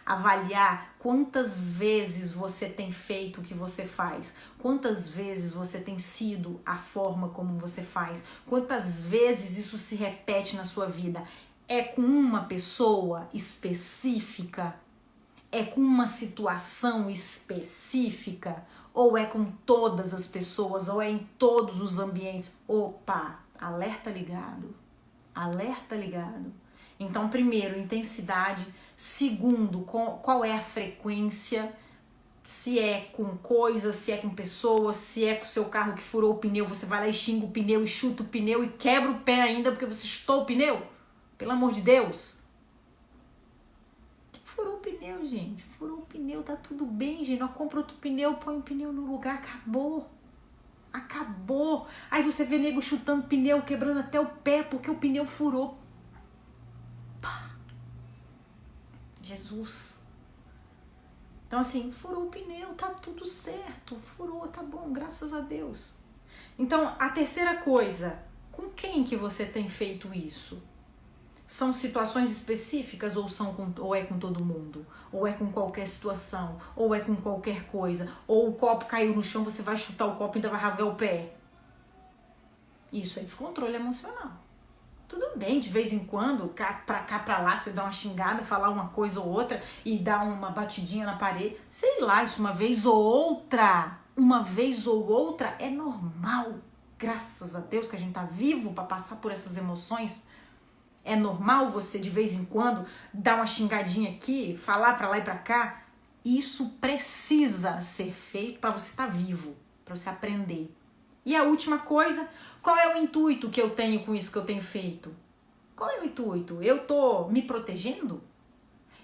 Avaliar quantas vezes você tem feito o que você faz, quantas vezes você tem sido a forma como você faz, quantas vezes isso se repete na sua vida. É com uma pessoa específica? É com uma situação específica? Ou é com todas as pessoas? Ou é em todos os ambientes? Opa, alerta ligado. Alerta ligado. Então, primeiro, intensidade. Segundo, qual é a frequência? Se é com coisas, se é com pessoas, se é com o seu carro que furou o pneu, você vai lá e xinga o pneu e chuta o pneu e quebra o pé ainda porque você chutou o pneu? Pelo amor de Deus. Furou o pneu, gente. Furou o pneu, tá tudo bem, gente. Não compra outro pneu, põe o pneu no lugar, acabou. Acabou. Aí você vê nego chutando pneu, quebrando até o pé porque o pneu furou. Pá. Jesus. Então assim, furou o pneu, tá tudo certo. Furou, tá bom, graças a Deus. Então, a terceira coisa, com quem que você tem feito isso? São situações específicas ou é com todo mundo? Ou é com qualquer situação? Ou é com qualquer coisa? Ou o copo caiu no chão, você vai chutar o copo e ainda vai rasgar o pé? Isso é descontrole emocional. Tudo bem, de vez em quando, pra cá, pra lá, você dá uma xingada, falar uma coisa ou outra e dá uma batidinha na parede. Sei lá, isso uma vez ou outra é normal. Graças a Deus que a gente tá vivo pra passar por essas emoções. É normal você, de vez em quando, dar uma xingadinha aqui, falar pra lá e pra cá. Isso precisa ser feito pra você estar vivo, pra você aprender. E a última coisa, qual é o intuito que eu tenho com isso que eu tenho feito? Qual é o intuito? Eu tô me protegendo?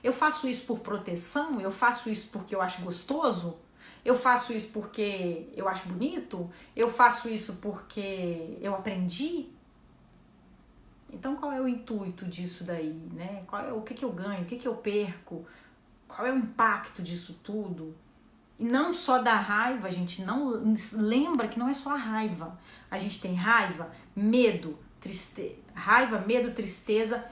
Eu faço isso por proteção? Eu faço isso porque eu acho gostoso? Eu faço isso porque eu acho bonito? Eu faço isso porque eu aprendi? Então, qual é o intuito disso daí, né? O que eu ganho, o que eu perco? Qual é o impacto disso tudo? E não só da raiva, a gente não lembra que não é só a raiva. A gente tem raiva, medo, tristeza,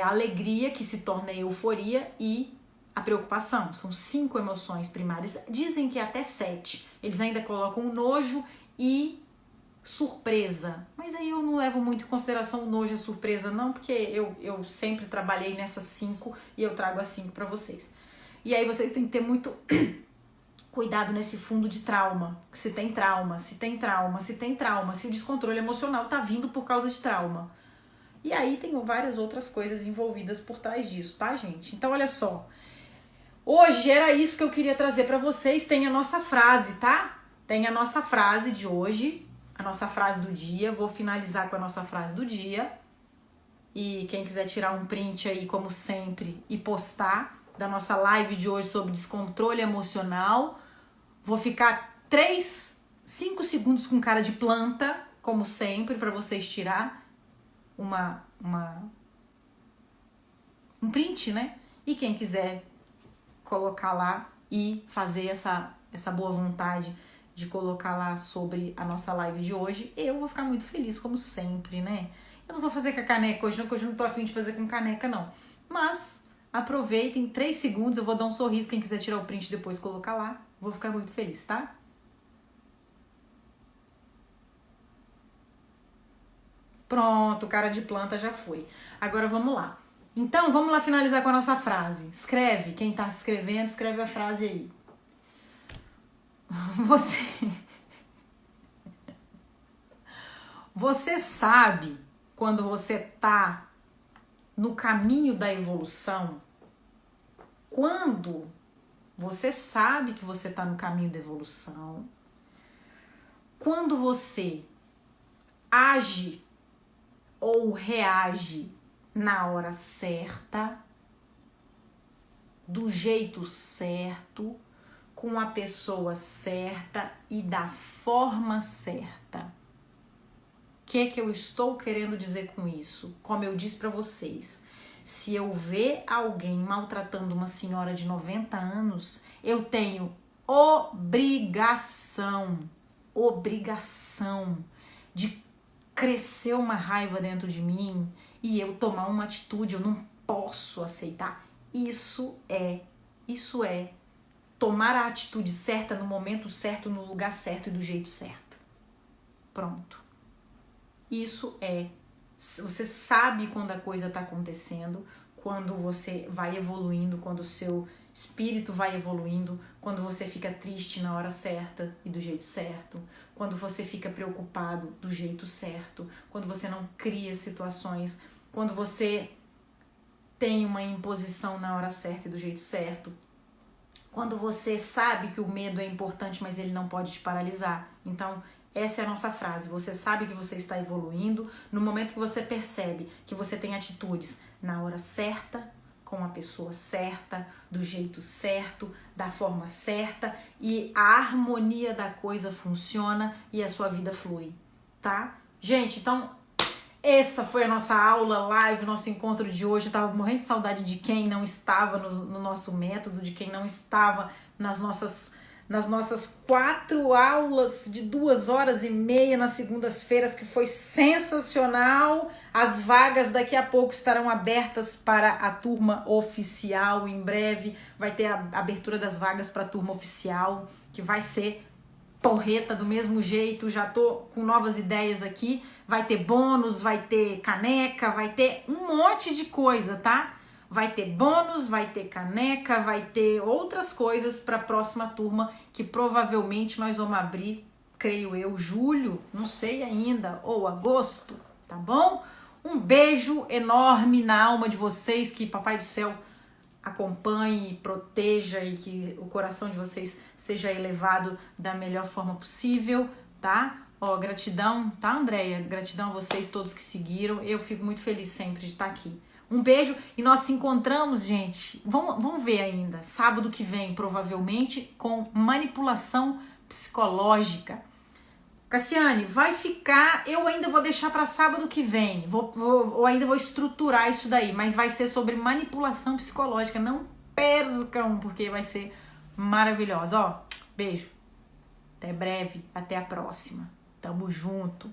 alegria, que se torna euforia, e a preocupação. São 5 emoções primárias. Dizem que até 7. Eles ainda colocam o nojo e surpresa, mas aí eu não levo muito em consideração o nojo e a surpresa não, porque eu sempre trabalhei nessas 5 e eu trago as 5 para vocês. E aí vocês têm que ter muito cuidado nesse fundo de trauma, se tem trauma, se o descontrole emocional tá vindo por causa de trauma. E aí tem várias outras coisas envolvidas por trás disso, tá, gente? Então olha só, hoje era isso que eu queria trazer para vocês. Tem a nossa frase, tá? Tem a nossa frase de hoje, a nossa frase do dia. Vou finalizar com a nossa frase do dia. E quem quiser tirar um print aí, como sempre, e postar da nossa live de hoje sobre descontrole emocional. Vou ficar 5 segundos com cara de planta, como sempre, para vocês tirar um print, né? E quem quiser colocar lá e fazer essa boa vontade de colocar lá sobre a nossa live de hoje, eu vou ficar muito feliz, como sempre, né? Eu não vou fazer com a caneca hoje, não, porque hoje eu não tô afim de fazer com caneca, não. Mas aproveitem 3 segundos, eu vou dar um sorriso, quem quiser tirar o print depois colocar lá, vou ficar muito feliz, tá? Pronto, cara de planta já foi. Agora vamos lá. Então, vamos lá finalizar com a nossa frase. Escreve, quem tá escrevendo, escreve a frase aí. Você sabe quando você tá no caminho da evolução? Quando você sabe que você tá no caminho da evolução? Quando você age ou reage na hora certa, do jeito certo, com a pessoa certa e da forma certa. O que eu estou querendo dizer com isso? Como eu disse para vocês, se eu ver alguém maltratando uma senhora de 90 anos, eu tenho obrigação de crescer uma raiva dentro de mim e eu tomar uma atitude. Eu não posso aceitar. Isso é tomar a atitude certa no momento certo, no lugar certo e do jeito certo. Pronto. Isso você sabe quando a coisa está acontecendo, quando você vai evoluindo, quando o seu espírito vai evoluindo, quando você fica triste na hora certa e do jeito certo, quando você fica preocupado do jeito certo, quando você não cria situações, quando você tem uma imposição na hora certa e do jeito certo, quando você sabe que o medo é importante, mas ele não pode te paralisar. Então, essa é a nossa frase. Você sabe que você está evoluindo no momento que você percebe que você tem atitudes na hora certa, com a pessoa certa, do jeito certo, da forma certa, e a harmonia da coisa funciona e a sua vida flui, tá? Gente, então essa foi a nossa aula live, nosso encontro de hoje. Eu tava morrendo de saudade de quem não estava no nosso método, de quem não estava nas nossas 4 aulas de 2h30 nas segundas-feiras, que foi sensacional. As vagas daqui a pouco estarão abertas para a turma oficial. Em breve vai ter a abertura das vagas para a turma oficial, que vai ser porreta do mesmo jeito. Já tô com novas ideias aqui. Vai ter bônus, vai ter caneca, vai ter um monte de coisa, tá? Vai ter bônus, vai ter caneca, vai ter outras coisas para a próxima turma, que provavelmente nós vamos abrir, creio eu, julho, não sei ainda, ou agosto, tá bom? Um beijo enorme na alma de vocês, que Papai do Céu acompanhe, proteja e que o coração de vocês seja elevado da melhor forma possível, tá? Ó, gratidão, tá, Andréia? Gratidão a vocês todos que seguiram. Eu fico muito feliz sempre de estar aqui. Um beijo e nós se encontramos, gente. Vamos ver ainda. Sábado que vem, provavelmente, com manipulação psicológica. Cassiane, vai ficar... Eu ainda vou deixar para sábado que vem. Eu ainda vou estruturar isso daí, mas vai ser sobre manipulação psicológica. Não percam, porque vai ser maravilhosa. Ó, beijo. Até breve. Até a próxima. Tamo junto.